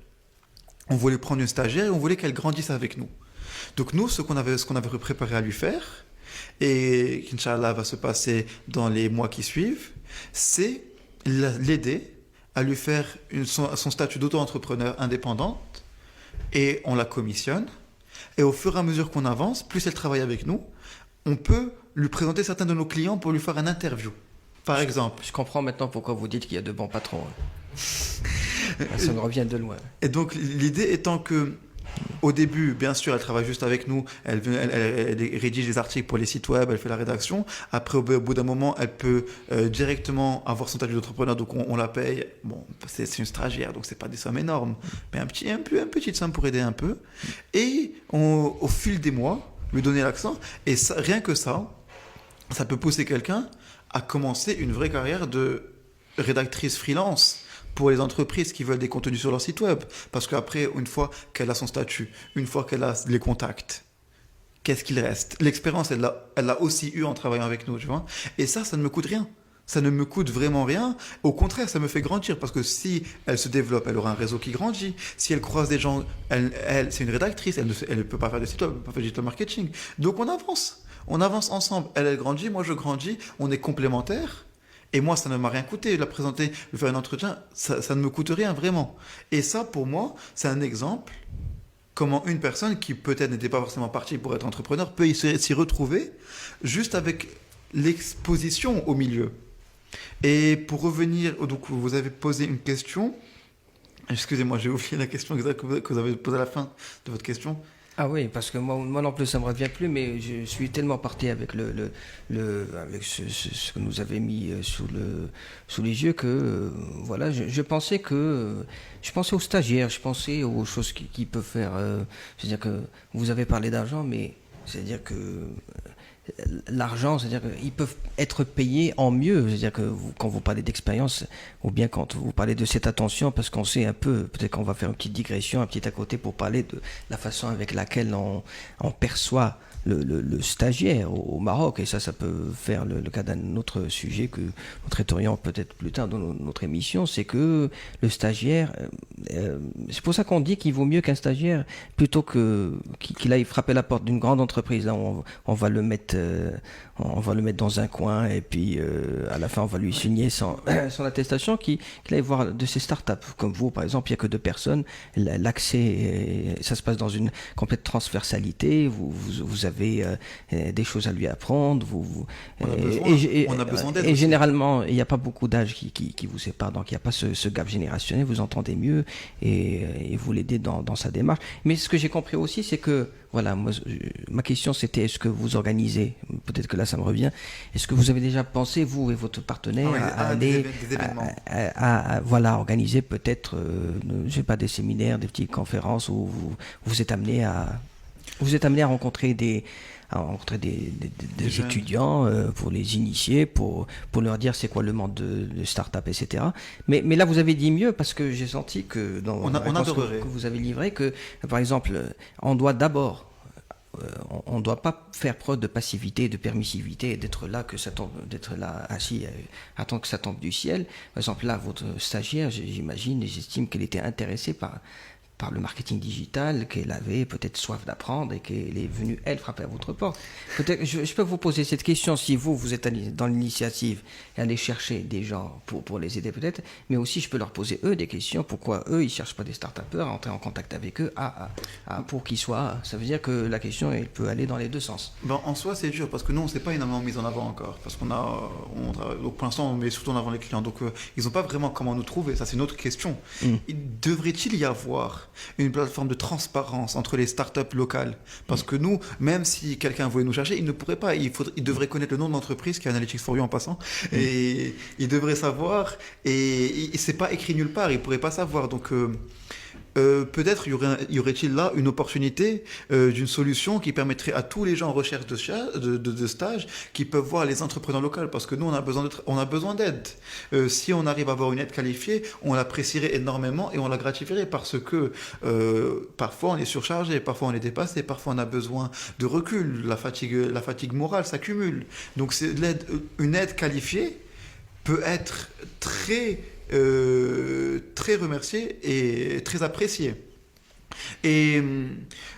On voulait prendre une stagiaire et on voulait qu'elle grandisse avec nous. Donc nous, ce qu'on avait préparé à lui faire, et qui, Inch'Allah, va se passer dans les mois qui suivent, c'est l'aider à lui faire son statut d'auto-entrepreneur indépendante, et on la commissionne. Et au fur et à mesure qu'on avance, plus elle travaille avec nous, on peut lui présenter certains de nos clients pour lui faire une interview. Par exemple. Je comprends maintenant pourquoi vous dites qu'il y a de bons patrons. Ça me revient de loin. Et donc l'idée étant que au début, bien sûr, elle travaille juste avec nous, elle rédige les articles pour les sites web, elle fait la rédaction. Après, au bout d'un moment, elle peut directement avoir son statut d'entrepreneur, donc on la paye. Bon, c'est une stagiaire, donc c'est pas des sommes énormes, mais une petite somme pour aider un peu. Et au fil des mois, lui donner l'accent. Et ça, rien que ça peut pousser quelqu'un à commencer une vraie carrière de rédactrice freelance pour les entreprises qui veulent des contenus sur leur site web. Parce qu'après, une fois qu'elle a son statut, une fois qu'elle a les contacts, qu'est-ce qu'il reste? L'expérience, elle l'a aussi eu en travaillant avec nous, tu vois. Et ça ne me coûte rien. Ça ne me coûte vraiment rien. Au contraire, ça me fait grandir parce que si elle se développe, elle aura un réseau qui grandit. Si elle croise des gens, elle c'est une rédactrice, elle ne peut pas faire de site web, elle ne peut pas faire du digital marketing. Donc on avance. On avance ensemble. Elle grandit, moi je grandis. On est complémentaires. Et moi, ça ne m'a rien coûté. La présenter, lui faire un entretien, ça ne me coûte rien vraiment. Et ça, pour moi, c'est un exemple comment une personne qui peut-être n'était pas forcément partie pour être entrepreneur peut s'y retrouver juste avec l'exposition au milieu. Et pour revenir, donc vous avez posé une question. Excusez-moi, j'ai oublié la question exacte que vous avez posée à la fin de votre question. Ah oui, parce que moi non plus ça me revient plus, mais je suis tellement parti avec avec ce que nous avez mis sous les yeux que voilà, je pensais aux stagiaires, je pensais aux choses qui peuvent faire. C'est-à-dire que vous avez parlé d'argent, mais c'est-à-dire que l'argent, c'est-à-dire qu'ils peuvent être payés en mieux. C'est-à-dire que quand vous parlez d'expérience, ou bien quand vous parlez de cette attention, parce qu'on sait un peu, peut-être qu'on va faire une petite digression, un petit à côté pour parler de la façon avec laquelle on perçoit le stagiaire au Maroc, et ça peut faire le cas d'un autre sujet que nous traiterions peut-être plus tard dans notre émission, c'est que le stagiaire, c'est pour ça qu'on dit qu'il vaut mieux qu'un stagiaire, plutôt qu'il aille frapper la porte d'une grande entreprise. Là, on va le mettre dans un coin, et puis à la fin on va lui signer son attestation, qu'il aille voir de ces startups comme vous, par exemple. Il n'y a que 2 personnes, l'accès, ça se passe dans une complète transversalité, vous avez des choses à lui apprendre, on a besoin d'aide et aussi. généralement il n'y a pas beaucoup d'âge qui vous sépare, donc il n'y a pas ce gap générationnel, vous entendez mieux et vous l'aidez dans sa démarche. Mais ce que j'ai compris aussi, c'est que voilà, ma question c'était, est-ce que vous organisez, peut-être que là ça me revient, est-ce que vous avez déjà pensé, vous et votre partenaire, à aller des événements. voilà, organiser peut-être je sais pas, des séminaires, des petites conférences où vous êtes amené à rencontrer des étudiants pour les initier, pour leur dire c'est quoi le monde de start-up, etc. Mais là, vous avez dit mieux, parce que j'ai senti que dans la réponse que vous avez livrée, que par exemple, on doit d'abord, on ne doit pas faire preuve de passivité, de permissivité, d'être là assis, attendre que ça tombe du ciel. Par exemple, là, votre stagiaire, j'imagine et j'estime qu'elle était intéressée par par le marketing digital, qu'elle avait peut-être soif d'apprendre et qu'elle est venue, elle, frapper à votre porte. Peut-être, je peux vous poser cette question si vous êtes dans l'initiative et aller chercher des gens pour les aider peut-être, mais aussi je peux leur poser eux des questions. Pourquoi eux, ils ne cherchent pas des start-upers à entrer en contact avec eux pour qu'ils soient... Ça veut dire que la question, elle peut aller dans les deux sens. Ben, en soi, c'est dur parce que nous, on ne s'est pas énormément mis en avant encore. Parce qu'on a, donc pour l'instant, on met surtout en avant les clients. Donc, ils n'ont pas vraiment comment nous trouver. Ça, c'est une autre question. Devrait-il y avoir une plateforme de transparence entre les startups locales? Parce que nous, même si quelqu'un voulait nous chercher, il ne pourrait pas. Il devrait connaître le nom de l'entreprise qui est Analytics for You en passant. Et il devrait savoir. Et c'est pas écrit nulle part. Il ne pourrait pas savoir. Donc, peut-être y aurait-il là une opportunité d'une solution qui permettrait à tous les gens en recherche de stage qui peuvent voir les entrepreneurs locaux, parce que nous on a besoin d'aide. Si on arrive à avoir une aide qualifiée, on l'apprécierait énormément et on la gratifierait, parce que parfois on est surchargé, parfois on est dépassé, parfois on a besoin de recul, la fatigue morale s'accumule. Donc une aide qualifiée peut être très remercié et très apprécié. Et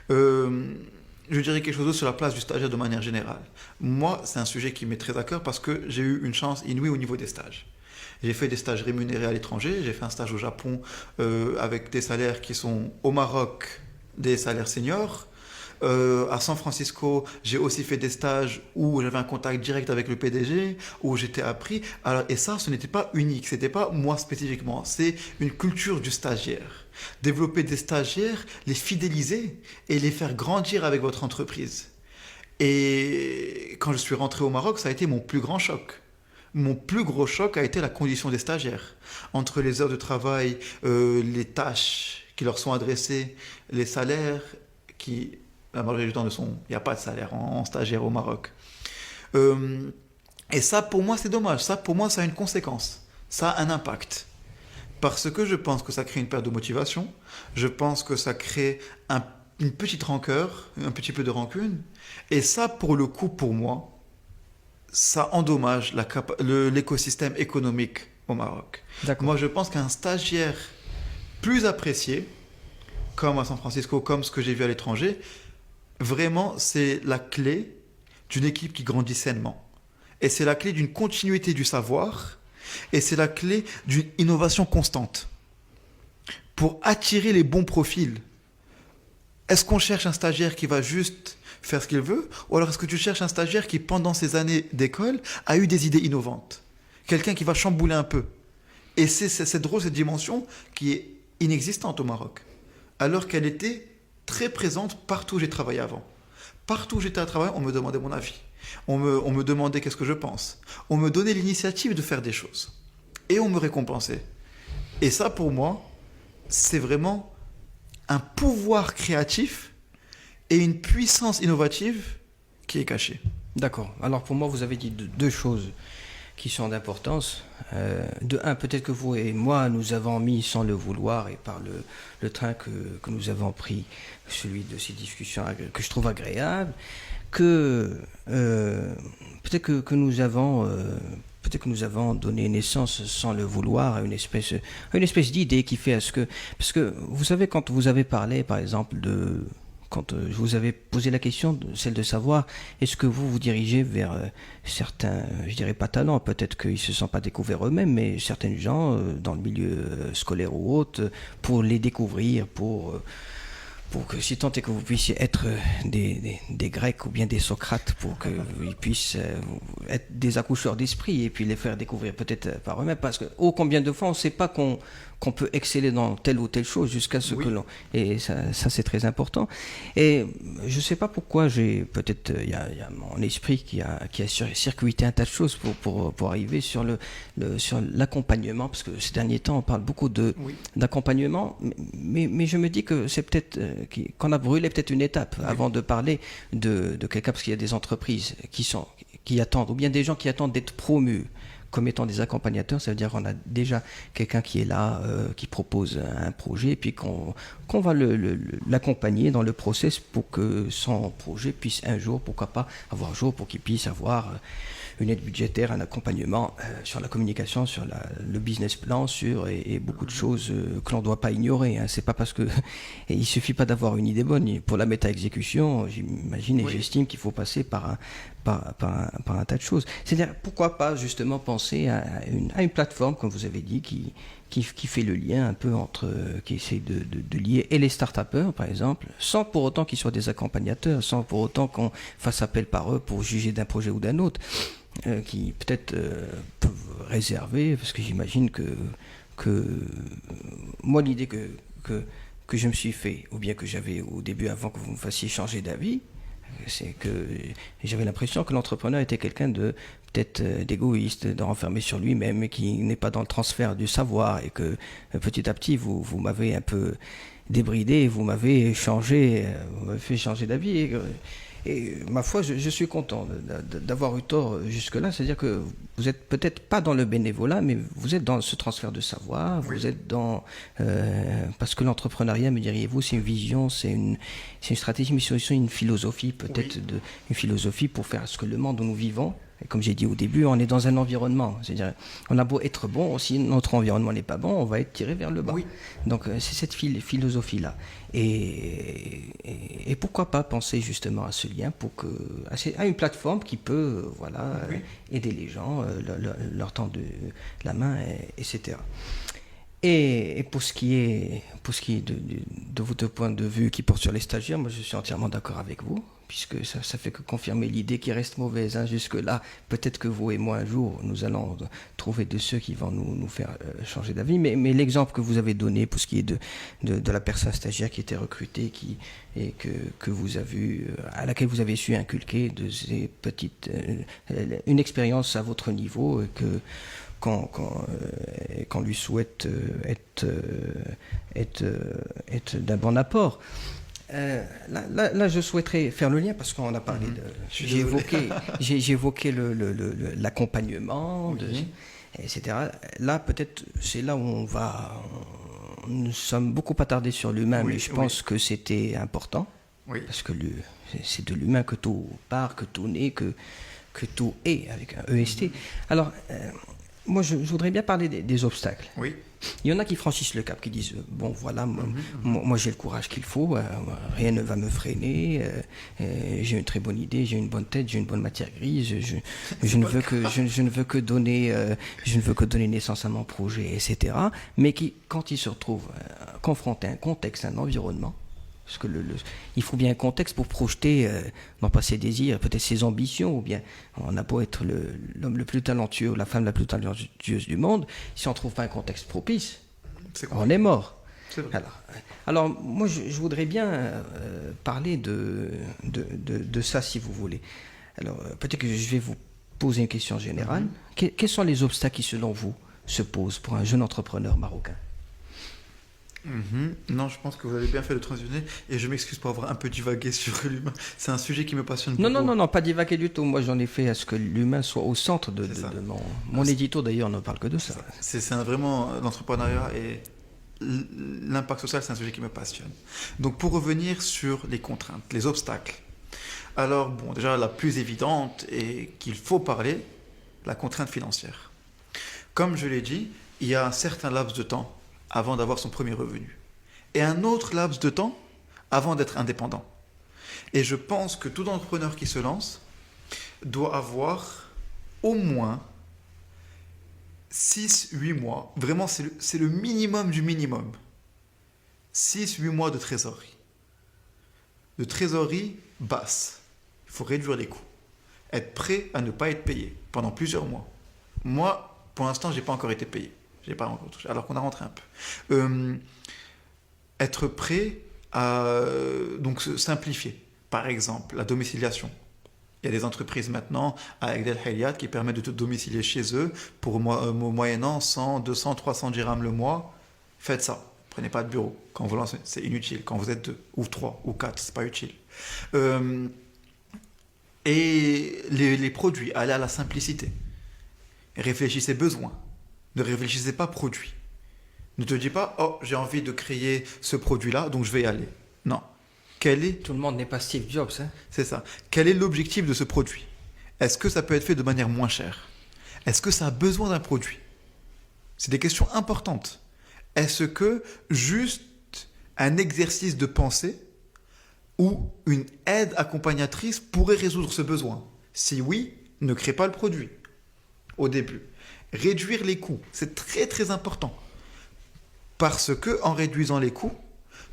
je dirais quelque chose d'autre sur la place du stagiaire de manière générale. Moi, c'est un sujet qui m'est très à cœur parce que j'ai eu une chance inouïe au niveau des stages. J'ai fait des stages rémunérés à l'étranger, j'ai fait un stage au Japon avec des salaires qui sont au Maroc des salaires seniors. À San Francisco, j'ai aussi fait des stages où j'avais un contact direct avec le PDG, où j'étais appris. Alors, et ça, ce n'était pas unique, c'était pas moi spécifiquement, c'est une culture du stagiaire. Développer des stagiaires, les fidéliser et les faire grandir avec votre entreprise. Et quand je suis rentré au Maroc, ça a été mon plus grand choc. Mon plus gros choc a été la condition des stagiaires. Entre les heures de travail, les tâches qui leur sont adressées, les salaires qui... La majorité du temps, il n'y a pas de salaire en stagiaire au Maroc. Et ça, pour moi, c'est dommage. Ça, pour moi, ça a une conséquence. Ça a un impact. Parce que je pense que ça crée une perte de motivation. Je pense que ça crée une petite rancœur, un petit peu de rancune. Et ça, pour le coup, pour moi, ça endommage l'écosystème économique au Maroc. Moi, je pense qu'un stagiaire plus apprécié, comme à San Francisco, comme ce que j'ai vu à l'étranger, vraiment, c'est la clé d'une équipe qui grandit sainement. Et c'est la clé d'une continuité du savoir. Et c'est la clé d'une innovation constante. Pour attirer les bons profils, est-ce qu'on cherche un stagiaire qui va juste faire ce qu'il veut? Ou alors est-ce que tu cherches un stagiaire qui, pendant ses années d'école, a eu des idées innovantes? Quelqu'un qui va chambouler un peu. Et c'est drôle, cette dimension qui est inexistante au Maroc. Alors qu'elle était très présente partout où j'ai travaillé avant. Partout où j'étais à travailler, on me demandait mon avis. On me demandait qu'est-ce que je pense. On me donnait l'initiative de faire des choses. Et on me récompensait. Et ça, pour moi, c'est vraiment un pouvoir créatif et une puissance innovative qui est cachée. D'accord. Alors pour moi, vous avez dit deux choses qui sont d'importance. De un, peut-être que vous et moi, nous avons mis sans le vouloir et par le train que nous avons pris, celui de ces discussions que je trouve agréable, que peut-être que nous avons donné naissance sans le vouloir à une espèce d'idée qui fait à ce que... Parce que vous savez, quand vous avez parlé, par exemple, quand je vous avais posé la question, celle de savoir, est-ce que vous dirigez vers certains, je dirais pas talents, peut-être qu'ils ne se sont pas découverts eux-mêmes, mais certains gens dans le milieu scolaire ou autre, pour les découvrir, pour que si tant est que vous puissiez être des Grecs ou bien des Socrates, pour qu'ils puissent être des accoucheurs d'esprit et puis les faire découvrir peut-être par eux-mêmes, parce que combien de fois on ne sait pas qu'on peut exceller dans telle ou telle chose jusqu'à ce que l'on... Et ça c'est très important. Et je ne sais pas pourquoi peut-être il y a mon esprit qui a circuité un tas de choses pour arriver sur l'accompagnement, parce que ces derniers temps on parle beaucoup d'accompagnement, mais je me dis que c'est peut-être qu'on a brûlé peut-être une étape avant de parler de quelqu'un, parce qu'il y a des entreprises qui attendent, ou bien des gens qui attendent d'être promus comme étant des accompagnateurs. Ça veut dire qu'on a déjà quelqu'un qui est là, qui propose un projet, et puis qu'on va l'accompagner dans le process pour que son projet puisse un jour, pourquoi pas, avoir jour, pour qu'il puisse avoir une aide budgétaire, un accompagnement sur la communication, sur le business plan, et beaucoup de choses que l'on ne doit pas ignorer. Hein. C'est pas parce que et il suffit pas d'avoir une idée bonne pour la mettre à exécution. J'imagine et j'estime qu'il faut passer par un tas de choses. C'est-à-dire, pourquoi pas justement penser à une plateforme, comme vous avez dit, qui fait le lien un peu entre, qui essaie de lier et les start-upers, par exemple, sans pour autant qu'ils soient des accompagnateurs, sans pour autant qu'on fasse appel par eux pour juger d'un projet ou d'un autre, qui peut-être peuvent réserver, parce que j'imagine que moi, l'idée que je me suis fait, ou bien que j'avais au début, avant que vous me fassiez changer d'avis, c'est que j'avais l'impression que l'entrepreneur était quelqu'un de peut-être d'égoïste, de renfermé sur lui-même, et qui n'est pas dans le transfert du savoir, et que petit à petit vous m'avez un peu débridé, vous m'avez fait changer d'avis. Et ma foi, je suis content d'avoir eu tort jusque-là. C'est-à-dire que vous êtes peut-être pas dans le bénévolat, mais vous êtes dans ce transfert de savoir. Oui. Vous êtes dans... parce que l'entrepreneuriat, me diriez-vous, c'est une vision, c'est une stratégie, mais c'est aussi une philosophie, peut-être une philosophie pour faire ce que le monde où nous vivons. Et comme j'ai dit au début, on est dans un environnement. C'est-à-dire, on a beau être bon, si notre environnement n'est pas bon, on va être tiré vers le bas. Oui. Donc, c'est cette philosophie-là. Et pourquoi pas penser justement à ce lien, à une plateforme qui peut aider les gens, leur tendre la main, etc. Et pour ce qui est de votre point de vue qui porte sur les stagiaires, moi je suis entièrement d'accord avec vous, puisque ça fait que confirmer l'idée qui reste mauvaise. Hein, jusque-là, peut-être que vous et moi, un jour, nous allons trouver de ceux qui vont nous faire changer d'avis. Mais l'exemple que vous avez donné pour ce qui est de la personne stagiaire qui était recrutée que vous avez à laquelle vous avez su inculquer de ces une expérience à votre niveau, qu'on lui souhaite être d'un bon apport. Là, je souhaiterais faire le lien parce qu'on a parlé j'ai évoqué l'accompagnement, etc. Là, peut-être, c'est là où nous sommes beaucoup attardés sur l'humain, mais je pense que c'était important, parce que c'est de l'humain que tout part, que tout naît, que tout est, avec un EST. Alors, moi, je voudrais bien parler des obstacles. Oui. Il y en a qui franchissent le cap, qui disent bon voilà, moi j'ai le courage qu'il faut, rien ne va me freiner, j'ai une très bonne idée, j'ai une bonne tête, j'ai une bonne matière grise, je ne veux que donner naissance à mon projet, etc. Mais quand ils se retrouvent confrontés à un contexte, à un environnement, parce que il faut bien un contexte pour projeter, non pas ses désirs, peut-être ses ambitions, ou bien on a beau être l'homme le plus talentueux ou la femme la plus talentueuse du monde, si on ne trouve pas un contexte propice, on est mort. C'est vrai. Alors moi je voudrais bien parler de ça, si vous voulez. Alors peut-être que je vais vous poser une question générale. Quels sont les obstacles qui, selon vous, se posent pour un jeune entrepreneur marocain ? Non, je pense que vous avez bien fait de transitionner, et je m'excuse pour avoir un peu divagué sur l'humain. C'est un sujet qui me passionne beaucoup. Non, pas divagué du tout. Moi, j'en ai fait à ce que l'humain soit au centre de mon édito. D'ailleurs, on ne parle que de ça. C'est vraiment l'entrepreneuriat et l'impact social, c'est un sujet qui me passionne. Donc, pour revenir sur les contraintes, les obstacles. Alors, bon, déjà, la plus évidente et qu'il faut parler, la contrainte financière. Comme je l'ai dit, il y a un certain laps de temps avant d'avoir son premier revenu, et un autre laps de temps avant d'être indépendant. Et je pense que tout entrepreneur qui se lance doit avoir au moins 6-8 mois, vraiment c'est le minimum du minimum, 6-8 mois de trésorerie basse. Il faut réduire les coûts, être prêt à ne pas être payé pendant plusieurs mois. Moi, pour l'instant, je n'ai pas encore été payé. Je n'ai pas encore touché, alors qu'on a rentré un peu. Être prêt à donc simplifier. Par exemple, la domiciliation. Il y a des entreprises maintenant avec Del Hayat qui permettent de te domicilier chez eux pour moyennant 100, 200, 300 dirhams le mois. Faites ça. Prenez pas de bureau. Quand vous lancez, c'est inutile. Quand vous êtes 2 ou 3 ou 4, c'est pas utile. Et les produits, allez à la simplicité. Réfléchissez besoins. Ne réfléchissez pas produit. Ne te dis pas, oh, j'ai envie de créer ce produit-là, donc je vais y aller. Non. Tout le monde n'est pas Steve Jobs. Hein. C'est ça. Quel est l'objectif de ce produit ? Est-ce que ça peut être fait de manière moins chère? Est-ce que ça a besoin d'un produit? C'est des questions importantes. Est-ce que juste un exercice de pensée ou une aide accompagnatrice pourrait résoudre ce besoin? Si oui, ne crée pas le produit au début. Réduire les coûts, c'est très très important. Parce que en réduisant les coûts,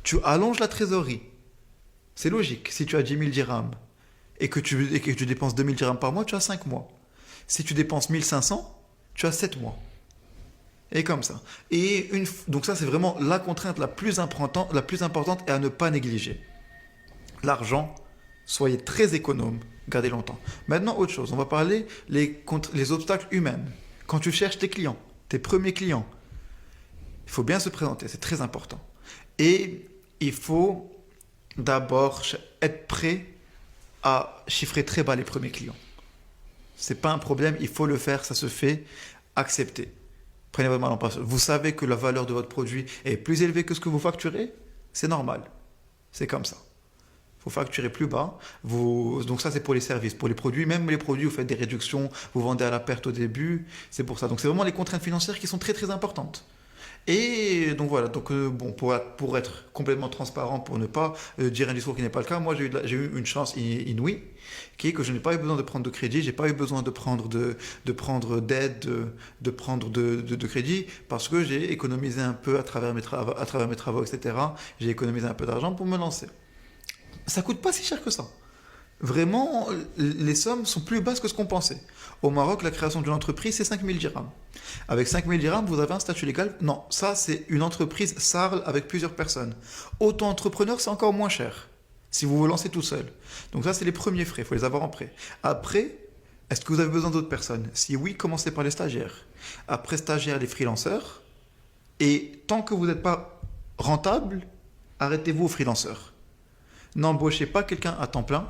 tu allonges la trésorerie. C'est logique. Si tu as 10 000 dirhams et que tu dépenses 2 000 dirhams par mois, tu as 5 mois. Si tu dépenses 1 500, tu as 7 mois. Et comme ça. Donc ça, c'est vraiment la contrainte la plus importante et à ne pas négliger. L'argent, soyez très économe, gardez longtemps. Maintenant, autre chose. On va parler les obstacles humains. Quand tu cherches tes clients, tes premiers clients, il faut bien se présenter, c'est très important. Et il faut d'abord être prêt à chiffrer très bas les premiers clients. Ce n'est pas un problème, il faut le faire, ça se fait, acceptez. Prenez votre mal en patience. Vous savez que la valeur de votre produit est plus élevée que ce que vous facturez, c'est normal. C'est comme ça. Il faut facturer plus bas. Donc ça, c'est pour les services. Pour les produits, même les produits, vous faites des réductions, vous vendez à la perte au début, c'est pour ça. Donc c'est vraiment les contraintes financières qui sont très très importantes. Et donc voilà, pour être complètement transparent, pour ne pas dire un discours qui n'est pas le cas, moi j'ai eu une chance inouïe, qui est que je n'ai pas eu besoin de prendre de crédit, j'ai pas eu besoin de prendre d'aide, de prendre de crédit, parce que j'ai économisé un peu à travers mes travaux, etc. J'ai économisé un peu d'argent pour me lancer. Ça coûte pas si cher que ça. Vraiment, les sommes sont plus basses que ce qu'on pensait. Au Maroc, la création d'une entreprise, c'est 5 000 dirhams. Avec 5 000 dirhams, vous avez un statut légal. Non, ça, c'est une entreprise SARL avec plusieurs personnes. Auto-entrepreneur, c'est encore moins cher, si vous vous lancez tout seul. Donc ça, c'est les premiers frais, il faut les avoir en prêt. Après, est-ce que vous avez besoin d'autres personnes? Si oui, commencez par les stagiaires. Après stagiaires, les freelanceurs. Et tant que vous n'êtes pas rentable, arrêtez-vous aux freelanceurs. N'embauchez pas quelqu'un à temps plein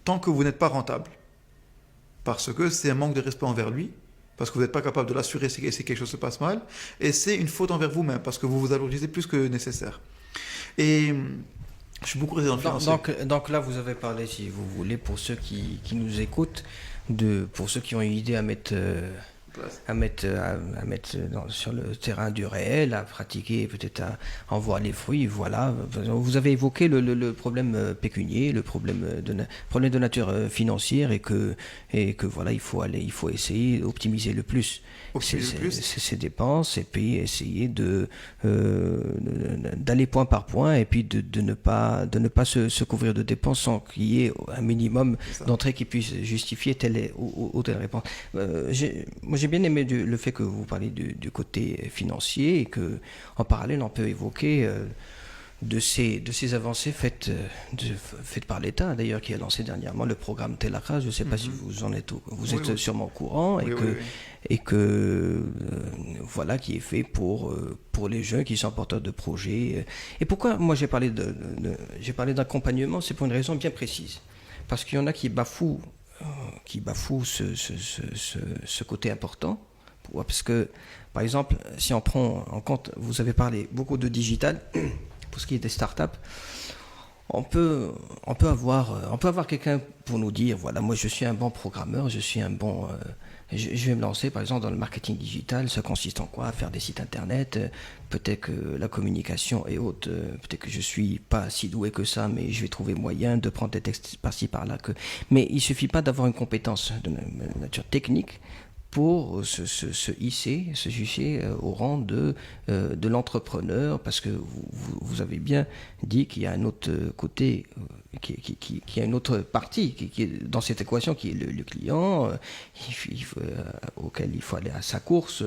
tant que vous n'êtes pas rentable. Parce que c'est un manque de respect envers lui, parce que vous n'êtes pas capable de l'assurer si quelque chose se passe mal, et c'est une faute envers vous-même, parce que vous vous alourdissez plus que nécessaire. Et je suis beaucoup resté dans le financier. Donc là, vous avez parlé, si vous voulez, pour ceux qui nous écoutent, pour ceux qui ont une idée à mettre sur le terrain du réel, à pratiquer, peut-être à en voir les fruits. Voilà. Vous avez évoqué le problème pécunier, le problème de nature financière, et que voilà, il faut essayer d'optimiser le plus ses dépenses, et puis essayer d'aller point par point, et puis de ne pas se couvrir de dépenses sans qu'il y ait un minimum d'entrée qui puisse justifier telle ou telle réponse. Moi, j'ai bien aimé le fait que vous parliez du côté financier, et que en parallèle on peut évoquer de ces avancées faites par l'État, d'ailleurs, qui a lancé dernièrement le programme Telakha. Je ne sais pas si vous êtes sûrement au courant, et que voilà, qui est fait pour les jeunes qui sont porteurs de projets. Et pourquoi moi j'ai parlé d'accompagnement, c'est pour une raison bien précise, parce qu'il y en a qui bafouent ce côté important. Parce que, par exemple, si on prend en compte, vous avez parlé beaucoup de digital, pour ce qui est des startups, on peut avoir quelqu'un pour nous dire, voilà, moi je suis un bon programmeur, je vais me lancer par exemple dans le marketing digital. Ça consiste en quoi? À faire des sites internet, peut-être que la communication est haute, peut-être que je suis pas si doué que ça, mais je vais trouver moyen de prendre des textes par-ci par-là. Mais il suffit pas d'avoir une compétence de nature technique pour se hisser au rang de l'entrepreneur, parce que vous avez bien dit qu'il y a un autre côté, qu'il y a une autre partie qui est dans cette équation, qui est le client, auquel il faut aller à sa course,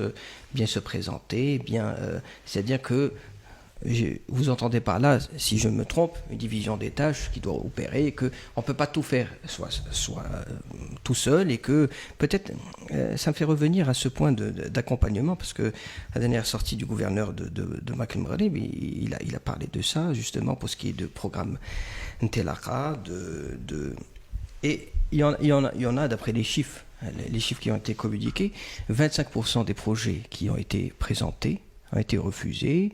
bien se présenter, c'est-à-dire que vous entendez par là, si je me trompe, une division des tâches qui doit opérer, qu'on ne peut pas tout faire soit tout seul, et que peut-être ça me fait revenir à ce point d'accompagnement, parce que la dernière sortie du gouverneur de Mak El Maghreb, il a parlé de ça, justement, pour ce qui est de programme Telakha, et il y en a d'après les chiffres qui ont été communiqués, 25% des projets qui ont été présentés ont été refusés.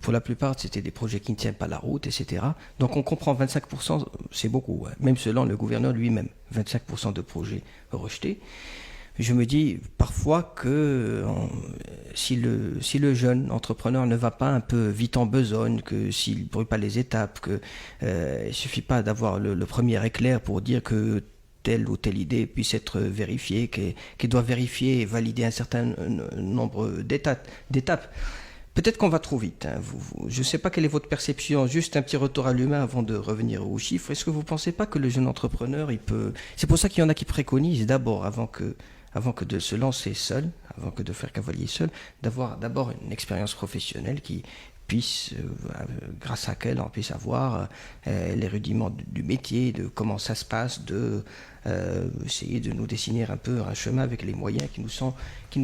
pour la plupart, c'était des projets qui ne tiennent pas la route, etc. Donc on comprend 25%, c'est beaucoup, hein. Même selon le gouverneur lui-même, 25% de projets rejetés. Je me dis parfois que si le jeune entrepreneur ne va pas un peu vite en besogne, que s'il ne brûle pas les étapes, que il suffit pas d'avoir le premier éclair pour dire que telle ou telle idée puisse être vérifiée, qu'il doit vérifier et valider un certain nombre d'étapes. Peut-être qu'on va trop vite. Hein. Je ne sais pas quelle est votre perception. Juste un petit retour à l'humain avant de revenir aux chiffres. Est-ce que vous ne pensez pas que le jeune entrepreneur, il peut... C'est pour ça qu'il y en a qui préconisent d'abord, avant que de se lancer seul, avant que de faire cavalier seul, d'avoir d'abord une expérience professionnelle qui puisse, grâce à laquelle on puisse avoir les rudiments du métier, de comment ça se passe, de essayer de nous dessiner un peu un chemin avec les moyens qui nous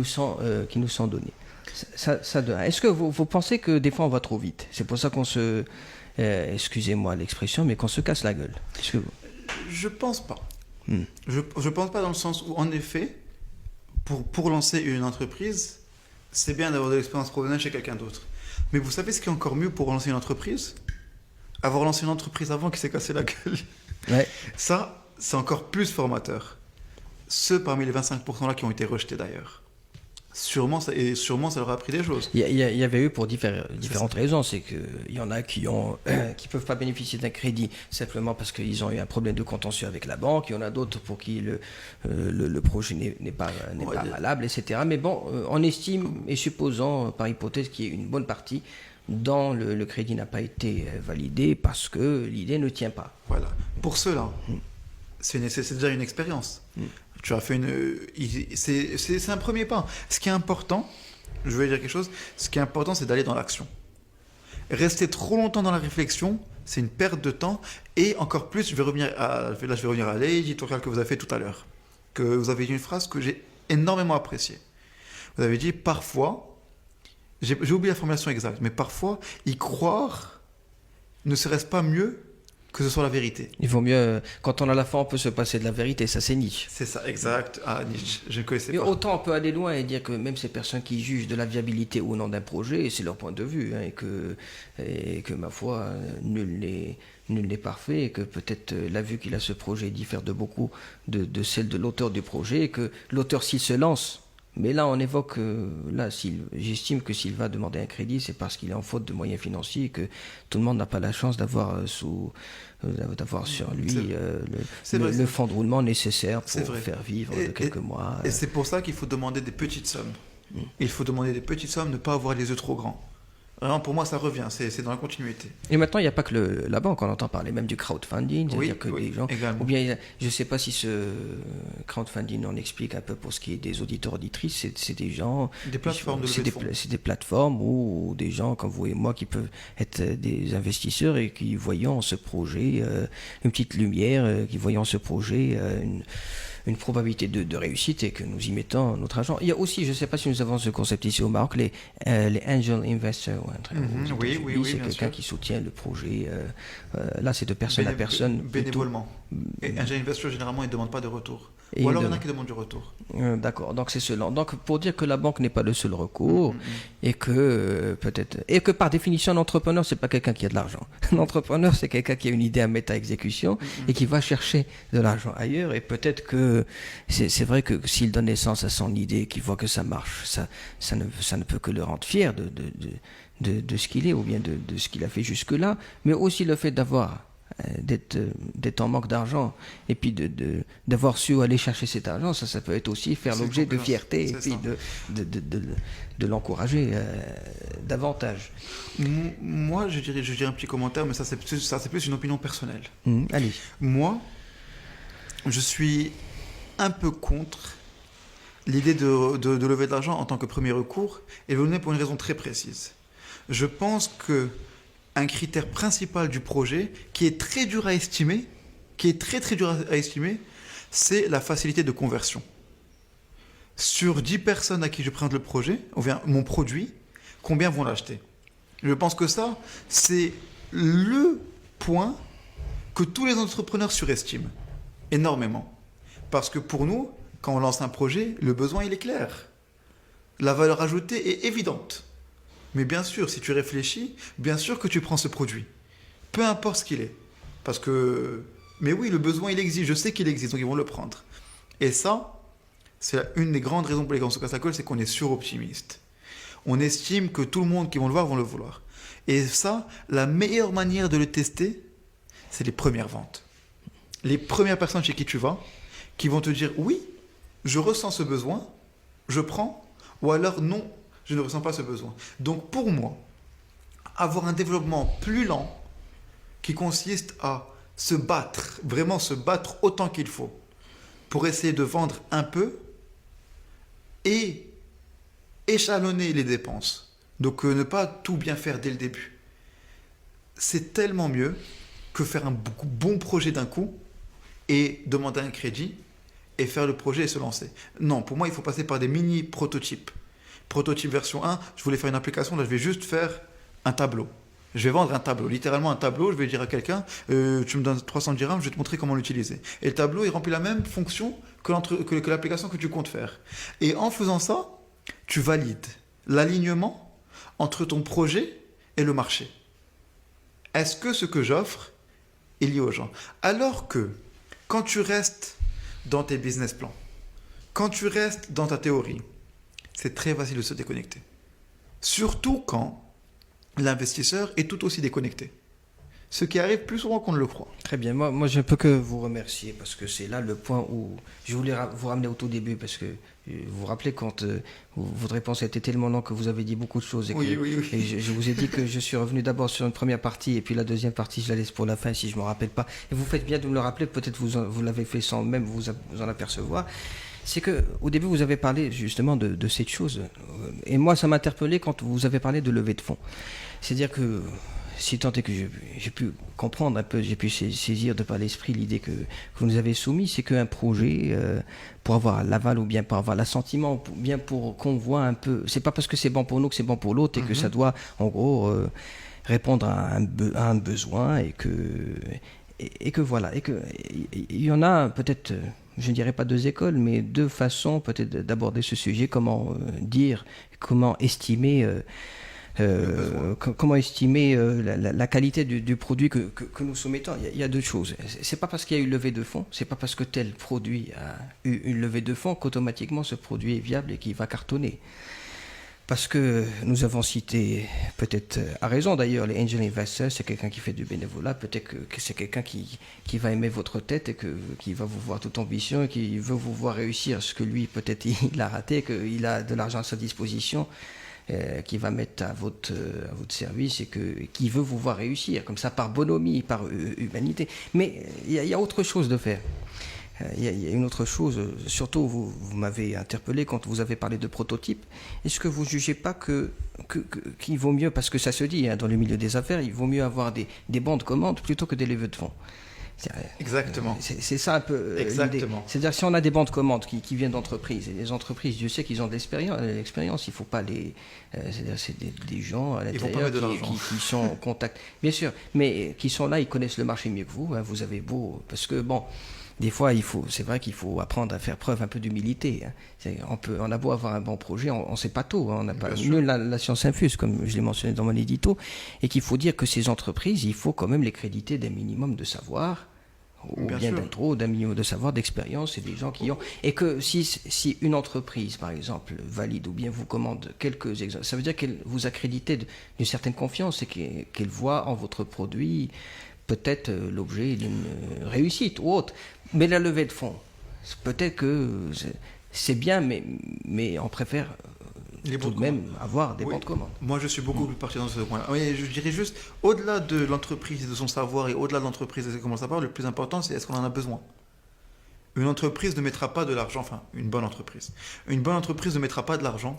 sont donnés. Est-ce que vous pensez que des fois on va trop vite? C'est pour ça qu'on se, excusez-moi l'expression, mais qu'on se casse la gueule. Je pense pas. Je pense pas dans le sens où, en effet, pour lancer une entreprise, c'est bien d'avoir de l'expérience professionnelle chez quelqu'un d'autre. Mais vous savez ce qui est encore mieux pour lancer une entreprise? Avoir lancé une entreprise avant qui s'est cassé la gueule. Ouais. Ça, c'est encore plus formateur. Ceux parmi les 25% là qui ont été rejetés d'ailleurs. Sûrement, ça leur a appris des choses. Il y avait eu pour différentes raisons. C'est qu'il y en a qui peuvent pas bénéficier d'un crédit simplement parce qu'ils ont eu un problème de contentieux avec la banque. Il y en a d'autres pour qui le projet n'est pas valable, etc. Mais bon, on estime, et supposons par hypothèse qu'il y ait une bonne partie dont le crédit n'a pas été validé parce que l'idée ne tient pas. Voilà. Pour ceux-là, c'est déjà une expérience. Tu as fait c'est un premier pas. Ce qui est important, je vais dire quelque chose, ce qui est important, c'est d'aller dans l'action. Rester trop longtemps dans la réflexion, c'est une perte de temps. Et encore plus, je vais revenir à l'éditorial que vous avez fait tout à l'heure. Que vous avez dit une phrase que j'ai énormément appréciée. Vous avez dit, parfois, j'ai oublié la formulation exacte, mais parfois, y croire ne serait-ce pas mieux que ce soit la vérité. Il vaut mieux, quand on a la foi, on peut se passer de la vérité, ça c'est Nietzsche. C'est ça, exact. Ah, Nietzsche, je ne connaissais pas. Mais autant on peut aller loin et dire que même ces personnes qui jugent de la viabilité ou non d'un projet, c'est leur point de vue, hein, et que ma foi, nul n'est parfait, et que peut-être la vue qu'il a ce projet diffère de beaucoup de celle de l'auteur du projet, et que l'auteur, s'il se lance, mais là on évoque, j'estime que s'il va demander un crédit, c'est parce qu'il est en faute de moyens financiers, et que tout le monde n'a pas la chance d'avoir sur lui le fonds de roulement nécessaire pour faire vivre quelques mois. Et c'est pour ça qu'il faut demander des petites sommes. Il faut demander des petites sommes, ne pas avoir les yeux trop grands. Vraiment, pour moi, ça revient, c'est dans la continuité. Et maintenant, il n'y a pas que la banque, on entend parler même du crowdfunding, c'est-à-dire que des gens... Également. Ou bien, je ne sais pas si ce crowdfunding, on explique un peu pour ce qui est des auditeurs, auditrices, c'est des gens... Des plateformes de levée de fonds. C'est des plateformes ou des gens comme vous et moi qui peuvent être des investisseurs et qui, voyant ce projet, une petite lumière, qui voyant ce projet, une probabilité de réussite et que nous y mettons notre argent. Il y a aussi, je ne sais pas si nous avons ce concept ici au Maroc, les angel investors. Oui, c'est quelqu'un qui soutient le projet. Là, c'est de personne à personne. Bénévolement. Et angel investor, généralement, il ne demande pas de retour. Ou alors, il y en a qui demandent du retour. D'accord, donc c'est cela. Donc, pour dire que la banque n'est pas le seul recours, et que par définition, l'entrepreneur, c'est pas quelqu'un qui a de l'argent. L'entrepreneur, c'est quelqu'un qui a une idée à mettre à exécution et qui va chercher de l'argent ailleurs. Et peut-être que c'est vrai que s'il donne naissance à son idée, qu'il voit que ça marche, ça ne peut que le rendre fier de ce qu'il est ou bien de ce qu'il a fait jusque-là, mais aussi le fait d'être en manque d'argent et puis d'avoir su aller chercher cet argent, ça peut être aussi faire l'objet de fierté et puis de l'encourager davantage. Moi, je dirais un petit commentaire, mais ça c'est plus une opinion personnelle. Allez. Moi, je suis un peu contre l'idée de lever de l'argent en tant que premier recours, et je le mets pour une raison très précise. Je pense que un critère principal du projet, qui est très dur à estimer, c'est la facilité de conversion. Sur 10 personnes à qui je présente le projet, ou bien mon produit, combien vont l'acheter? Je pense que ça, c'est le point que tous les entrepreneurs surestiment énormément. Parce que pour nous, quand on lance un projet, le besoin, il est clair. La valeur ajoutée est évidente. Mais bien sûr, si tu réfléchis, bien sûr que tu prends ce produit. Peu importe ce qu'il est. Parce que... Mais oui, le besoin, il existe. Je sais qu'il existe, donc ils vont le prendre. Et ça, c'est une des grandes raisons pour lesquelles on se casse la gueule, c'est qu'on est suroptimiste. On estime que tout le monde qui va le voir vont le vouloir. Et ça, la meilleure manière de le tester, c'est les premières ventes. Les premières personnes chez qui tu vas, qui vont te dire oui, je ressens ce besoin, je prends, ou alors non, je ne ressens pas ce besoin. Donc pour moi, avoir un développement plus lent qui consiste à se battre, vraiment se battre autant qu'il faut pour essayer de vendre un peu et échelonner les dépenses. Donc ne pas tout bien faire dès le début. C'est tellement mieux que faire un bon projet d'un coup et demander un crédit et faire le projet et se lancer. Non, pour moi, il faut passer par des mini-prototypes. Prototype version 1, je voulais faire une application, là je vais juste faire un tableau. Je vais vendre un tableau, littéralement un tableau, je vais dire à quelqu'un, tu me donnes 300 dirhams, je vais te montrer comment l'utiliser. Et le tableau, il remplit la même fonction que l'application que tu comptes faire. Et en faisant ça, tu valides l'alignement entre ton projet et le marché. Est-ce que ce que j'offre est lié aux gens? Alors que quand tu restes dans tes business plans, quand tu restes dans ta théorie, c'est très facile de se déconnecter. Surtout quand l'investisseur est tout aussi déconnecté. Ce qui arrive plus souvent qu'on ne le croit. Très bien, moi je ne peux que vous remercier parce que c'est là le point où je voulais vous ramener au tout début parce que vous vous rappelez quand votre réponse était tellement longue que vous avez dit beaucoup de choses et, Oui. et je vous ai dit que je suis revenu d'abord sur une première partie et puis la deuxième partie je la laisse pour la fin si je ne me rappelle pas. Et vous faites bien de me le rappeler, peut-être vous l'avez fait sans même vous en apercevoir. C'est qu'au début, vous avez parlé justement de cette chose. Et moi, ça m'a interpellé quand vous avez parlé de levée de fonds. C'est-à-dire que, si tant est que j'ai pu comprendre un peu, j'ai pu saisir de par l'esprit l'idée que vous nous avez soumise, c'est qu'un projet, pour avoir l'aval ou bien pour avoir l'assentiment, ou bien pour qu'on voit un peu, c'est pas parce que c'est bon pour nous que c'est bon pour l'autre et que ça doit, en gros, répondre à un besoin et que voilà. Et qu'il y en a peut-être... je ne dirais pas deux écoles, mais deux façons peut-être d'aborder ce sujet. Comment dire, comment estimer, la qualité du produit que nous soumettons. Il y a deux choses. C'est pas parce qu'il y a eu levée de fonds, c'est pas parce que tel produit a eu une levée de fonds qu'automatiquement ce produit est viable et qu'il va cartonner. Parce que nous avons cité, peut-être à raison d'ailleurs, les angel investors, c'est quelqu'un qui fait du bénévolat, peut-être que c'est quelqu'un qui va aimer votre tête et qui va vous voir toute ambition et qui veut vous voir réussir ce que lui, peut-être il a raté, qu'il a de l'argent à sa disposition, qui va mettre à votre service et qui veut vous voir réussir, comme ça par bonhomie, par humanité. Mais il y a autre chose de faire. Il y a une autre chose, surtout vous m'avez interpellé quand vous avez parlé de prototype. Est-ce que vous ne jugez pas qu'il vaut mieux, parce que ça se dit dans le milieu des affaires, il vaut mieux avoir des bons de commande plutôt que des levées de fonds? Exactement. C'est ça un peu Exactement. C'est-à-dire si on a des bons de commande qui viennent d'entreprises, et les entreprises, Dieu sait qu'ils ont de l'expérience, il ne faut pas les... c'est-à-dire c'est des gens à l'intérieur qui sont en contact, bien sûr, mais qui sont là, ils connaissent le marché mieux que vous, hein, vous avez beau... Parce que bon... Des fois, c'est vrai qu'il faut apprendre à faire preuve un peu d'humilité. Hein. On a beau avoir un bon projet, on ne sait pas tout. Hein. On n'a pas nul la science infuse, comme je l'ai mentionné dans mon édito, et qu'il faut dire que ces entreprises, il faut quand même les créditer d'un minimum de savoir, ou bien d'un minimum de savoir, d'expérience, et des gens qui ont... Et que si une entreprise, par exemple, valide ou bien vous commande quelques exemples, ça veut dire qu'elle vous a crédité d'une certaine confiance et qu'elle voit en votre produit peut-être l'objet d'une réussite ou autre. Mais la levée de fonds, peut-être que c'est bien, mais on préfère tout de même avoir des bons de commande. Moi, je suis beaucoup plus partisan de ce point-là. Oui, je dirais juste, au-delà de l'entreprise et de son savoir, et au-delà de l'entreprise et de comment ça part, le plus important, c'est est-ce qu'on en a besoin. Une entreprise ne mettra pas de l'argent, enfin, une bonne entreprise ne mettra pas de l'argent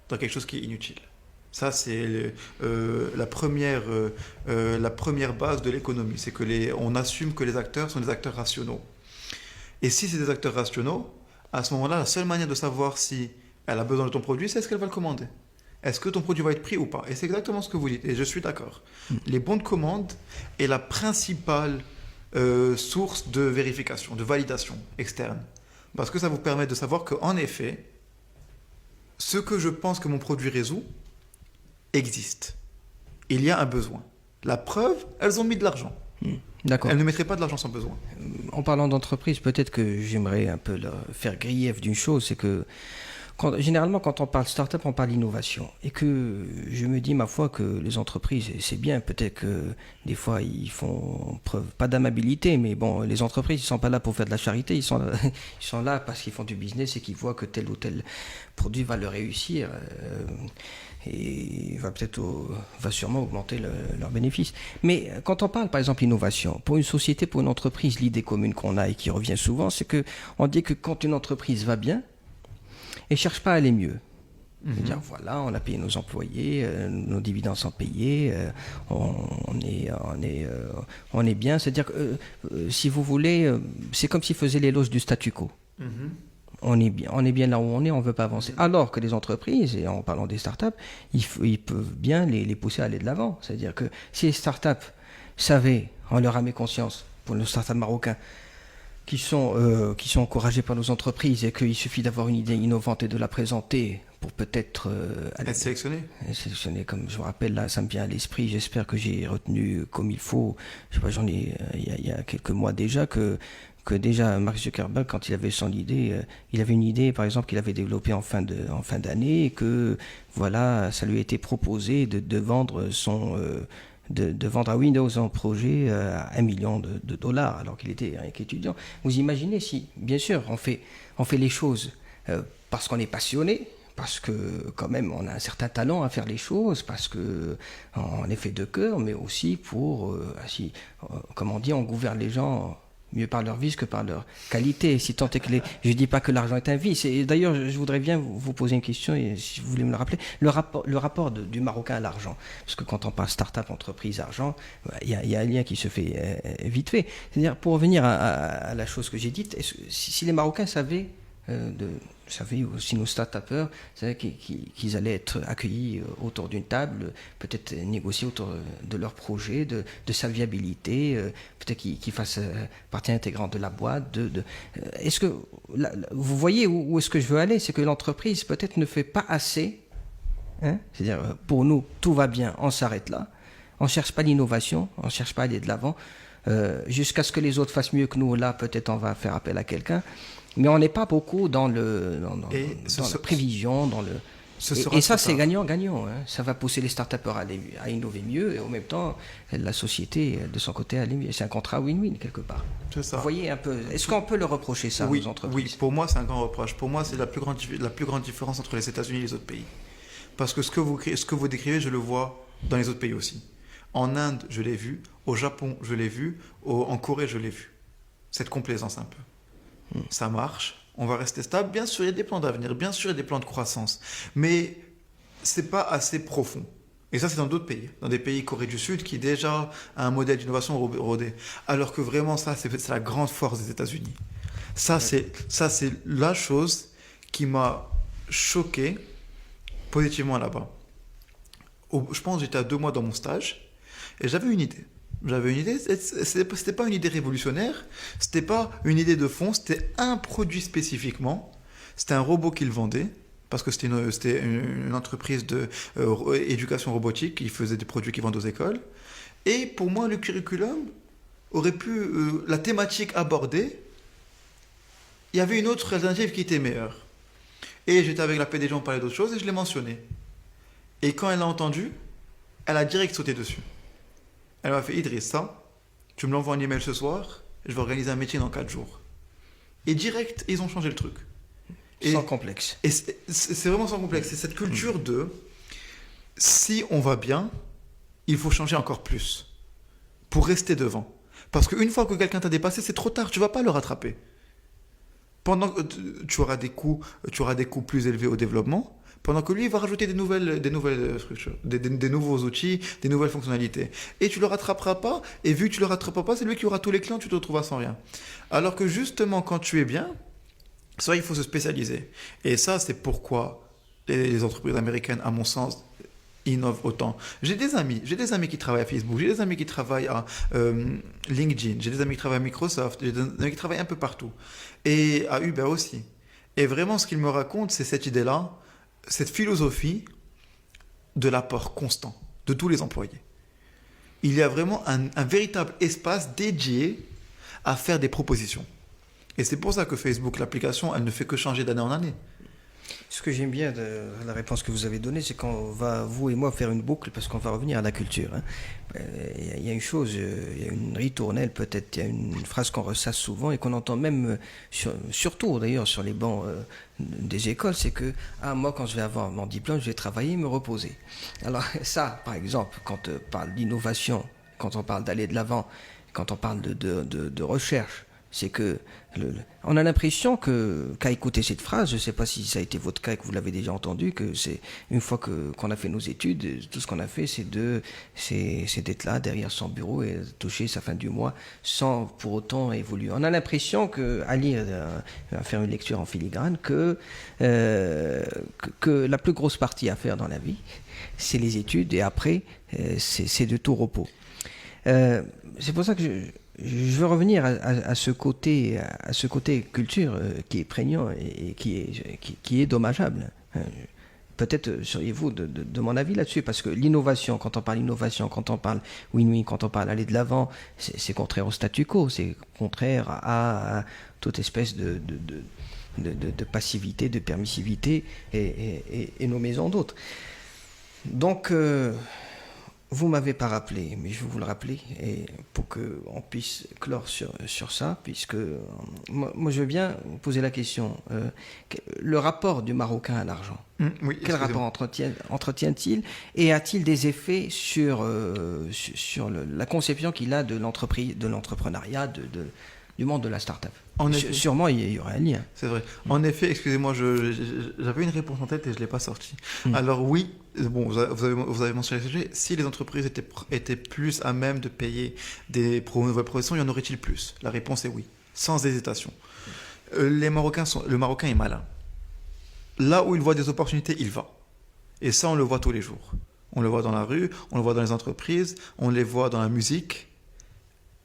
dans quelque chose qui est inutile. Ça, c'est la première base de l'économie. C'est on assume que les acteurs sont des acteurs rationaux. Et si c'est des acteurs rationaux, à ce moment-là, la seule manière de savoir si elle a besoin de ton produit, c'est est-ce qu'elle va le commander. Est-ce que ton produit va être pris ou pas? Et c'est exactement ce que vous dites. Et je suis d'accord. Les bons de commande est la principale source de vérification, de validation externe. Parce que ça vous permet de savoir qu'en effet, ce que je pense que mon produit résout, existe. Il y a un besoin. La preuve, elles ont mis de l'argent. D'accord. Elles ne mettraient pas de l'argent sans besoin. En parlant d'entreprise, peut-être que j'aimerais un peu leur faire grief d'une chose, c'est que généralement, quand on parle start-up, on parle innovation. Et que je me dis, ma foi, que les entreprises, c'est bien. Peut-être que des fois, ils font preuve, pas d'amabilité, mais bon, les entreprises, ils sont pas là pour faire de la charité. Ils sont là parce qu'ils font du business et qu'ils voient que tel ou tel produit va leur réussir. Et va sûrement augmenter leurs bénéfices. Mais quand on parle, par exemple, innovation, pour une société, pour une entreprise, l'idée commune qu'on a et qui revient souvent, c'est que on dit que quand une entreprise va bien, et ne cherche pas à aller mieux. C'est-à-dire, voilà, on a payé nos employés, nos dividendes sont payés, on est bien. C'est-à-dire que, si vous voulez, c'est comme s'ils faisaient l'éloge du statu quo. On est bien là où on est, on ne veut pas avancer. Alors que les entreprises, et en parlant des startups, ils peuvent bien les pousser à aller de l'avant. C'est-à-dire que si les startups savaient, on leur a mis conscience, pour nos startups marocains, qui sont encouragés par nos entreprises et qu'il suffit d'avoir une idée innovante et de la présenter pour peut-être être sélectionné, comme je me rappelle, là, ça me vient à l'esprit, j'espère que j'ai retenu comme il faut, je sais pas, il y a quelques mois déjà, que déjà Mark Zuckerberg, quand il avait son idée, il avait une idée, par exemple, qu'il avait développée en fin d'année, et que, voilà, ça lui a été proposé de vendre de vendre à Windows un projet à $1 million, alors qu'il était étudiant. Vous imaginez si, bien sûr, on fait les choses parce qu'on est passionné, parce que quand même on a un certain talent à faire les choses, parce que on est fait de cœur, mais aussi pour, comme on dit, on gouverne les gens mieux par leur vice que par leur qualité. Si tant est que je ne dis pas que l'argent est un vice. Et d'ailleurs, je voudrais bien vous poser une question, et si vous voulez me le rappeler, le rapport du Marocain à l'argent. Parce que quand on parle start-up, entreprise, argent, il y a un lien qui se fait vite fait. C'est-à-dire, pour revenir à la chose que j'ai dite, si les Marocains savaient, aussi nos start-upers, qu'ils allaient être accueillis autour d'une table, peut-être négocier autour de leur projet, de sa viabilité, peut-être qu'ils fassent partie intégrante de la boîte. Est-ce que vous voyez où est-ce que je veux aller? C'est que l'entreprise peut-être ne fait pas assez. C'est-à-dire, pour nous, tout va bien, on s'arrête là. On ne cherche pas l'innovation, on ne cherche pas à aller de l'avant. Jusqu'à ce que les autres fassent mieux que nous, là, peut-être on va faire appel à quelqu'un. Mais on n'est pas beaucoup dans la prévision, et ça, c'est gagnant-gagnant. Ça va pousser les start-upers à innover mieux, et en même temps, la société, de son côté, à aller mieux. C'est un contrat win-win, quelque part. C'est ça. Vous voyez un peu. Est-ce qu'on peut le reprocher ça aux entreprises? Oui, pour moi, c'est un grand reproche. Pour moi, c'est la plus grande différence entre les États-Unis et les autres pays. Parce que ce que vous décrivez, je le vois dans les autres pays aussi. En Inde, je l'ai vu. Au Japon, je l'ai vu. En Corée, je l'ai vu. Cette complaisance un peu. Ça marche, on va rester stable. Bien sûr, il y a des plans d'avenir, bien sûr, il y a des plans de croissance, mais c'est pas assez profond. Et ça, c'est dans d'autres pays, dans des pays Corée du Sud qui déjà a un modèle d'innovation rodé. Alors que vraiment, ça, c'est la grande force des États-Unis. Ça, c'est la chose qui m'a choqué positivement là-bas. Je pense que j'étais à 2 mois dans mon stage et j'avais une idée. C'était pas une idée révolutionnaire, c'était pas une idée de fond, c'était un produit spécifiquement. C'était un robot qu'ils vendaient, parce que c'était une entreprise d'éducation robotique qui faisait des produits qu'ils vendent aux écoles. Et pour moi, le curriculum aurait pu, la thématique abordée, il y avait une autre alternative qui était meilleure. Et j'étais avec la PDG, on parlait d'autres choses et je l'ai mentionné. Et quand elle l'a entendu, elle a direct sauté dessus. Elle m'a fait: Idriss, ça, tu me l'envoies en email ce soir, je vais organiser un meeting dans 4 jours. Et direct, ils ont changé le truc. Sans complexe. Et c'est vraiment sans complexe. C'est cette culture de, si on va bien, il faut changer encore plus pour rester devant. Parce qu'une fois que quelqu'un t'a dépassé, c'est trop tard, tu ne vas pas le rattraper. Pendant que tu auras des coûts plus élevés au développement, pendant que lui, il va rajouter des nouvelles structures, des nouveaux outils, des nouvelles fonctionnalités. Et tu ne le rattraperas pas, et vu que tu ne le rattraperas pas, c'est lui qui aura tous les clients, tu te retrouveras sans rien. Alors que justement, quand tu es bien, ça, il faut se spécialiser. Et ça, c'est pourquoi les entreprises américaines, à mon sens, innovent autant. J'ai des amis qui travaillent à Facebook, j'ai des amis qui travaillent à LinkedIn, j'ai des amis qui travaillent à Microsoft, j'ai des amis qui travaillent un peu partout. Et à Uber aussi. Et vraiment, ce qu'ils me racontent, c'est cette idée-là, cette philosophie de l'apport constant de tous les employés. Il y a vraiment un véritable espace dédié à faire des propositions. Et c'est pour ça que Facebook, l'application, elle ne fait que changer d'année en année. Ce que j'aime bien de la réponse que vous avez donnée, c'est qu'on va, vous et moi, faire une boucle parce qu'on va revenir à la culture. Hein. Il y a une chose, il y a une ritournelle peut-être, il y a une phrase qu'on ressasse souvent et qu'on entend même, surtout d'ailleurs sur les bancs des écoles, c'est que moi quand je vais avoir mon diplôme, je vais travailler et me reposer. Alors ça, par exemple, quand on parle d'innovation, quand on parle d'aller de l'avant, quand on parle de recherche, c'est que on a l'impression qu'à écouter cette phrase, je ne sais pas si ça a été votre cas et que vous l'avez déjà entendu, que c'est une fois qu'on a fait nos études, tout ce qu'on a fait, c'est d'être là derrière son bureau et toucher sa fin du mois sans pour autant évoluer. On a l'impression qu'à lire, à faire une lecture en filigrane, que la plus grosse partie à faire dans la vie, c'est les études et après, c'est de tout repos. C'est pour ça que je veux revenir à ce côté culture qui est prégnant et qui est dommageable. Peut-être seriez-vous de mon avis là-dessus, parce que l'innovation, quand on parle innovation, quand on parle win-win, quand on parle aller de l'avant, c'est contraire au statu quo, c'est contraire à toute espèce de passivité, de permissivité et nos maisons d'autres. Donc, vous ne m'avez pas rappelé, mais je vais vous le rappeler et pour qu'on puisse clore sur ça, puisque moi je veux bien vous poser la question. Le rapport du Marocain à l'argent, Oui, quel rapport entretient-il et a-t-il des effets sur la conception qu'il a de l'entreprise, de l'entrepreneuriat, du monde de la start-up? Sûrement, il y aurait un lien. C'est vrai. En effet, excusez-moi, j'avais une réponse en tête et je ne l'ai pas sortie. Alors oui, bon, vous avez mentionné le sujet, si les entreprises étaient plus à même de payer des nouvelles professions, y en aurait-il plus? La réponse est oui, sans hésitation. Le Marocain est malin. Là où il voit des opportunités, il va. Et ça, on le voit tous les jours. On le voit dans la rue, on le voit dans les entreprises, on les voit dans la musique.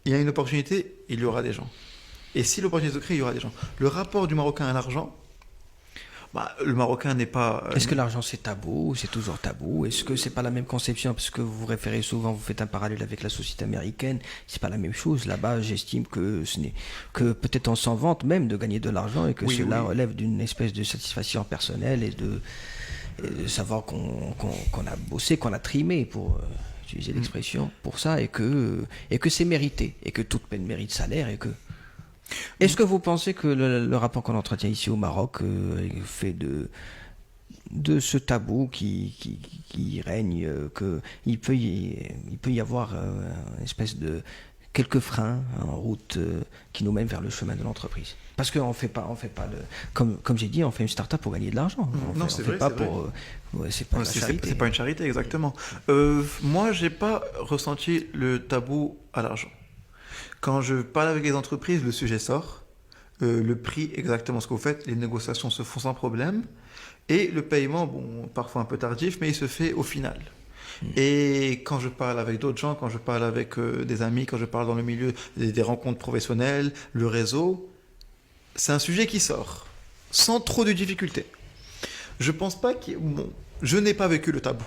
Il y a une opportunité, il y aura des gens. Et si l'opportunité se crée, il y aura des gens. Le rapport du Marocain à l'argent, le Marocain n'est pas... Est-ce que l'argent c'est tabou? C'est toujours tabou? Est-ce que c'est pas la même conception? Parce que vous vous référez souvent, vous faites un parallèle avec la société américaine. C'est pas la même chose. Là-bas, j'estime que peut-être on s'en vante même de gagner de l'argent et que cela relève d'une espèce de satisfaction personnelle et de savoir qu'on a bossé, qu'on a trimé pour... utiliser l'expression pour ça et que c'est mérité et que toute peine mérite salaire et que... Est-ce que vous pensez que le rapport qu'on entretient ici au Maroc est fait de ce tabou qui règne, qu'il peut y avoir une espèce de quelques freins en route qui nous mènent vers le chemin de l'entreprise? Parce qu'on fait pas comme j'ai dit, on fait une start-up pour gagner de l'argent. C'est pas la charité. C'est pas une charité, exactement. Moi, j'ai pas ressenti le tabou à l'argent. Quand je parle avec les entreprises, le sujet sort. Le prix, exactement ce que vous faites, les négociations se font sans problème. Et le paiement, bon, parfois un peu tardif, mais il se fait au final. Et quand je parle avec d'autres gens, quand je parle avec des amis, quand je parle dans le milieu des rencontres professionnelles, le réseau, c'est un sujet qui sort, sans trop de difficultés. Je pense pas je n'ai pas vécu le tabou.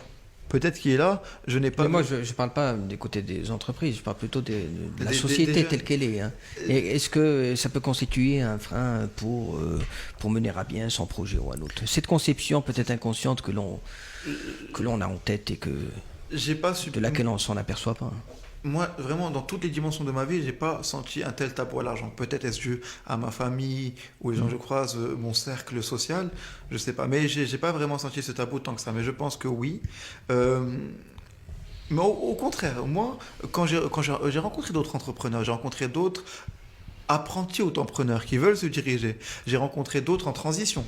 Peut-être qu'il est là, je n'ai pas... Mais moi, je ne parle pas des côtés des entreprises, je parle plutôt de la société telle qu'elle est. Hein. Et est-ce que ça peut constituer un frein pour mener à bien son projet ou un autre? Cette conception peut-être inconsciente que l'on a en tête et de laquelle on ne s'en aperçoit pas. Moi, vraiment, dans toutes les dimensions de ma vie, je n'ai pas senti un tel tabou à l'argent. Peut-être est-ce dû à ma famille ou les gens que je croise, mon cercle social, je ne sais pas. Mais je n'ai pas vraiment senti ce tabou tant que ça. Mais je pense que oui. Mais au contraire, moi, quand j'ai rencontré d'autres entrepreneurs, j'ai rencontré d'autres apprentis entrepreneurs qui veulent se diriger, j'ai rencontré d'autres en transition,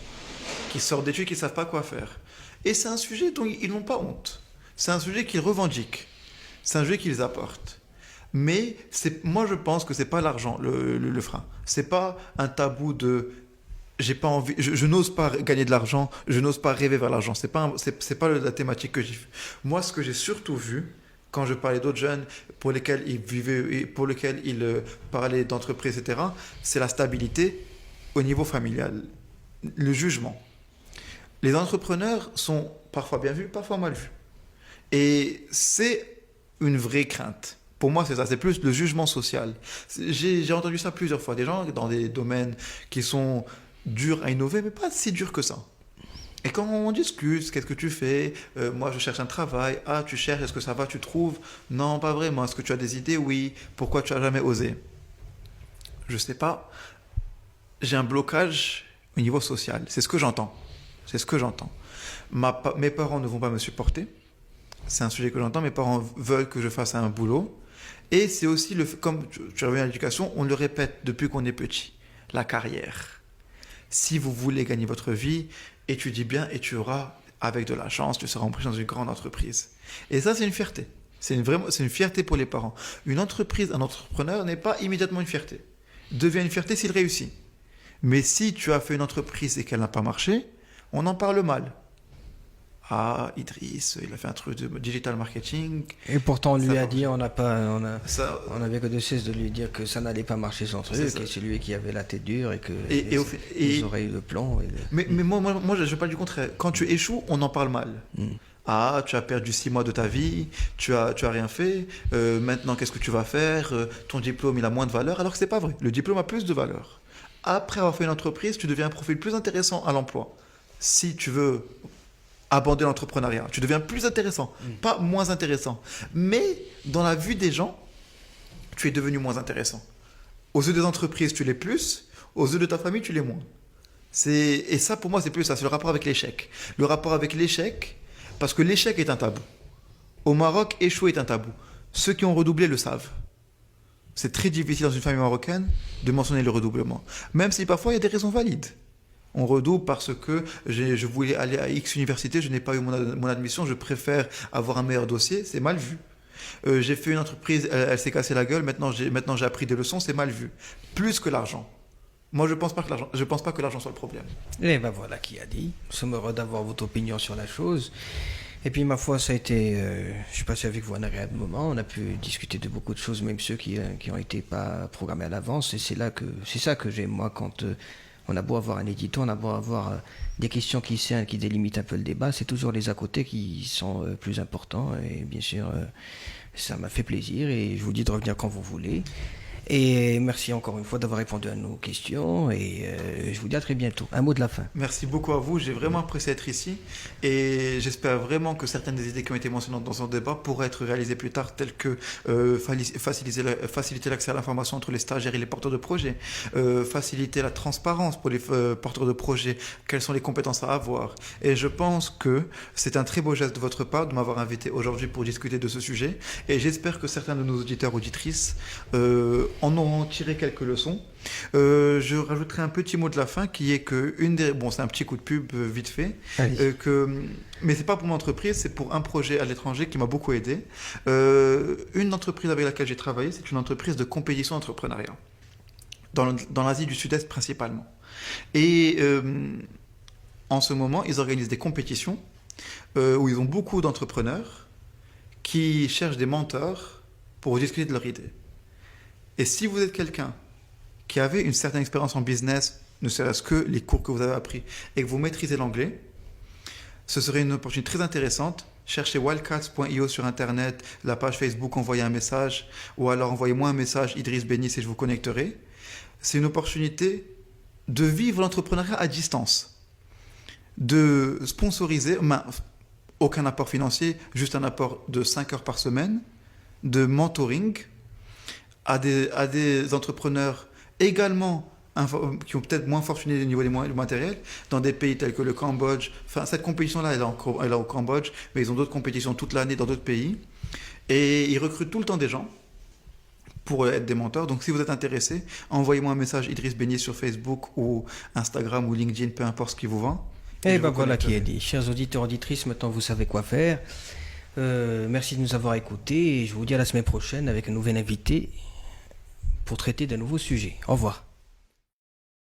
qui sortent d'études, qui ne savent pas quoi faire. Et c'est un sujet dont ils n'ont pas honte. C'est un sujet qu'ils revendiquent. C'est un sujet qu'ils apportent. Mais moi, je pense que ce n'est pas l'argent le frein. Ce n'est pas un tabou de... J'ai pas envie, je n'ose pas gagner de l'argent, je n'ose pas rêver vers l'argent. C'est pas la thématique que j'ai vue. Moi, ce que j'ai surtout vu, quand je parlais d'autres jeunes pour lesquels ils vivaient, et pour lesquels ils parlaient d'entreprise, etc., c'est la stabilité au niveau familial, le jugement. Les entrepreneurs sont parfois bien vus, parfois mal vus. Et c'est une vraie crainte. Pour moi, c'est ça, c'est plus le jugement social. J'ai entendu ça plusieurs fois, des gens dans des domaines qui sont durs à innover, mais pas si durs que ça. Et quand on discute, qu'est-ce que tu fais? Moi, je cherche un travail. Ah, tu cherches, est-ce que ça va, tu trouves? Non, pas vraiment. Est-ce que tu as des idées? Oui. Pourquoi tu n'as jamais osé? Je sais pas. J'ai un blocage au niveau social. C'est ce que j'entends. C'est ce que j'entends. Mes parents ne vont pas me supporter. C'est un sujet que j'entends. Mes parents veulent que je fasse un boulot. Et c'est aussi, comme tu reviens à l'éducation, on le répète depuis qu'on est petit. La carrière. Si vous voulez gagner votre vie, étudie bien et tu auras, avec de la chance, tu seras embauché dans une grande entreprise. Et ça, c'est une fierté. C'est une fierté pour les parents. Une entreprise, un entrepreneur n'est pas immédiatement une fierté. Devient une fierté s'il réussit. Mais si tu as fait une entreprise et qu'elle n'a pas marché, on en parle mal. Ah, Idriss, il a fait un truc de digital marketing. Et pourtant, on lui a dit, on avait que de cesse de lui dire que ça n'allait pas marcher son truc, et c'est lui qui avait la tête dure et que ils auraient eu le plan. Mais moi, je parle du contraire. Quand tu échoues, on en parle mal. Ah, tu as perdu 6 mois de ta vie, tu as rien fait, maintenant qu'est-ce que tu vas faire? Ton diplôme, il a moins de valeur, alors que c'est pas vrai. Le diplôme a plus de valeur. Après avoir fait une entreprise, tu deviens un profil plus intéressant à l'emploi. Si tu veux abandonner l'entrepreneuriat, tu deviens plus intéressant, pas moins intéressant. Mais dans la vue des gens, tu es devenu moins intéressant. Aux yeux des entreprises, tu l'es plus, aux yeux de ta famille, tu l'es moins. Et ça, pour moi, c'est plus ça, c'est le rapport avec l'échec. Le rapport avec l'échec, parce que l'échec est un tabou. Au Maroc, échouer est un tabou. Ceux qui ont redoublé le savent. C'est très difficile dans une famille marocaine de mentionner le redoublement. Même si parfois il y a des raisons valides. On redouble parce que je voulais aller à X université, je n'ai pas eu mon admission, je préfère avoir un meilleur dossier, c'est mal vu. J'ai fait une entreprise, elle s'est cassée la gueule, maintenant j'ai appris des leçons, c'est mal vu. Plus que l'argent. Moi, je pense pas que l'argent soit le problème. Et ben voilà qui a dit. Nous sommes heureux d'avoir votre opinion sur la chose. Et puis, ma foi, ça a été... je suis passé avec vous un agréable moment. On a pu discuter de beaucoup de choses, même ceux qui ont été pas programmés à l'avance. Et c'est ça que j'aime, moi, quand on a beau avoir un édito, on a beau avoir des questions qui délimitent un peu le débat. C'est toujours les à côté qui sont plus importants. Et bien sûr, ça m'a fait plaisir. Et je vous dis de revenir quand vous voulez. Et merci encore une fois d'avoir répondu à nos questions et je vous dis à très bientôt. Un mot de la fin. Merci beaucoup à vous, j'ai vraiment apprécié être ici et j'espère vraiment que certaines des idées qui ont été mentionnées dans ce débat pourraient être réalisées plus tard, telles que faciliter l'accès à l'information entre les stagiaires et les porteurs de projets, faciliter la transparence pour les porteurs de projets, quelles sont les compétences à avoir. Et je pense que c'est un très beau geste de votre part de m'avoir invité aujourd'hui pour discuter de ce sujet et j'espère que certains de nos auditeurs auditrices en auront tiré quelques leçons. Je rajouterai un petit mot de la fin qui est que c'est un petit coup de pub vite fait, mais c'est pas pour mon entreprise, c'est pour un projet à l'étranger qui m'a beaucoup aidé. Une entreprise avec laquelle j'ai travaillé, c'est une entreprise de compétition entrepreneuriat dans l'Asie du Sud-Est principalement. Et en ce moment, ils organisent des compétitions où ils ont beaucoup d'entrepreneurs qui cherchent des mentors pour discuter de leurs idées. Et si vous êtes quelqu'un qui avait une certaine expérience en business, ne serait-ce que les cours que vous avez appris, et que vous maîtrisez l'anglais, ce serait une opportunité très intéressante. Cherchez wildcats.io sur Internet, la page Facebook, envoyez un message, ou alors envoyez-moi un message, Idriss Bénis, et je vous connecterai. C'est une opportunité de vivre l'entrepreneuriat à distance, de sponsoriser, aucun apport financier, juste un apport de 5 heures par semaine, de mentoring, à des entrepreneurs également qui ont peut-être moins fortunés au niveau des moyens matériels, dans des pays tels que le Cambodge. Enfin, cette compétition-là, elle est au Cambodge, mais ils ont d'autres compétitions toute l'année dans d'autres pays. Et ils recrutent tout le temps des gens pour être des mentors. Donc, si vous êtes intéressé, envoyez-moi un message Idriss Bénis sur Facebook ou Instagram ou LinkedIn, peu importe ce qui vous va. Et ben voilà qui est dit. Chers auditeurs, auditrices, maintenant vous savez quoi faire. Merci de nous avoir écoutés et je vous dis à la semaine prochaine avec un nouvel invité pour traiter d'un nouveau sujet. Au revoir.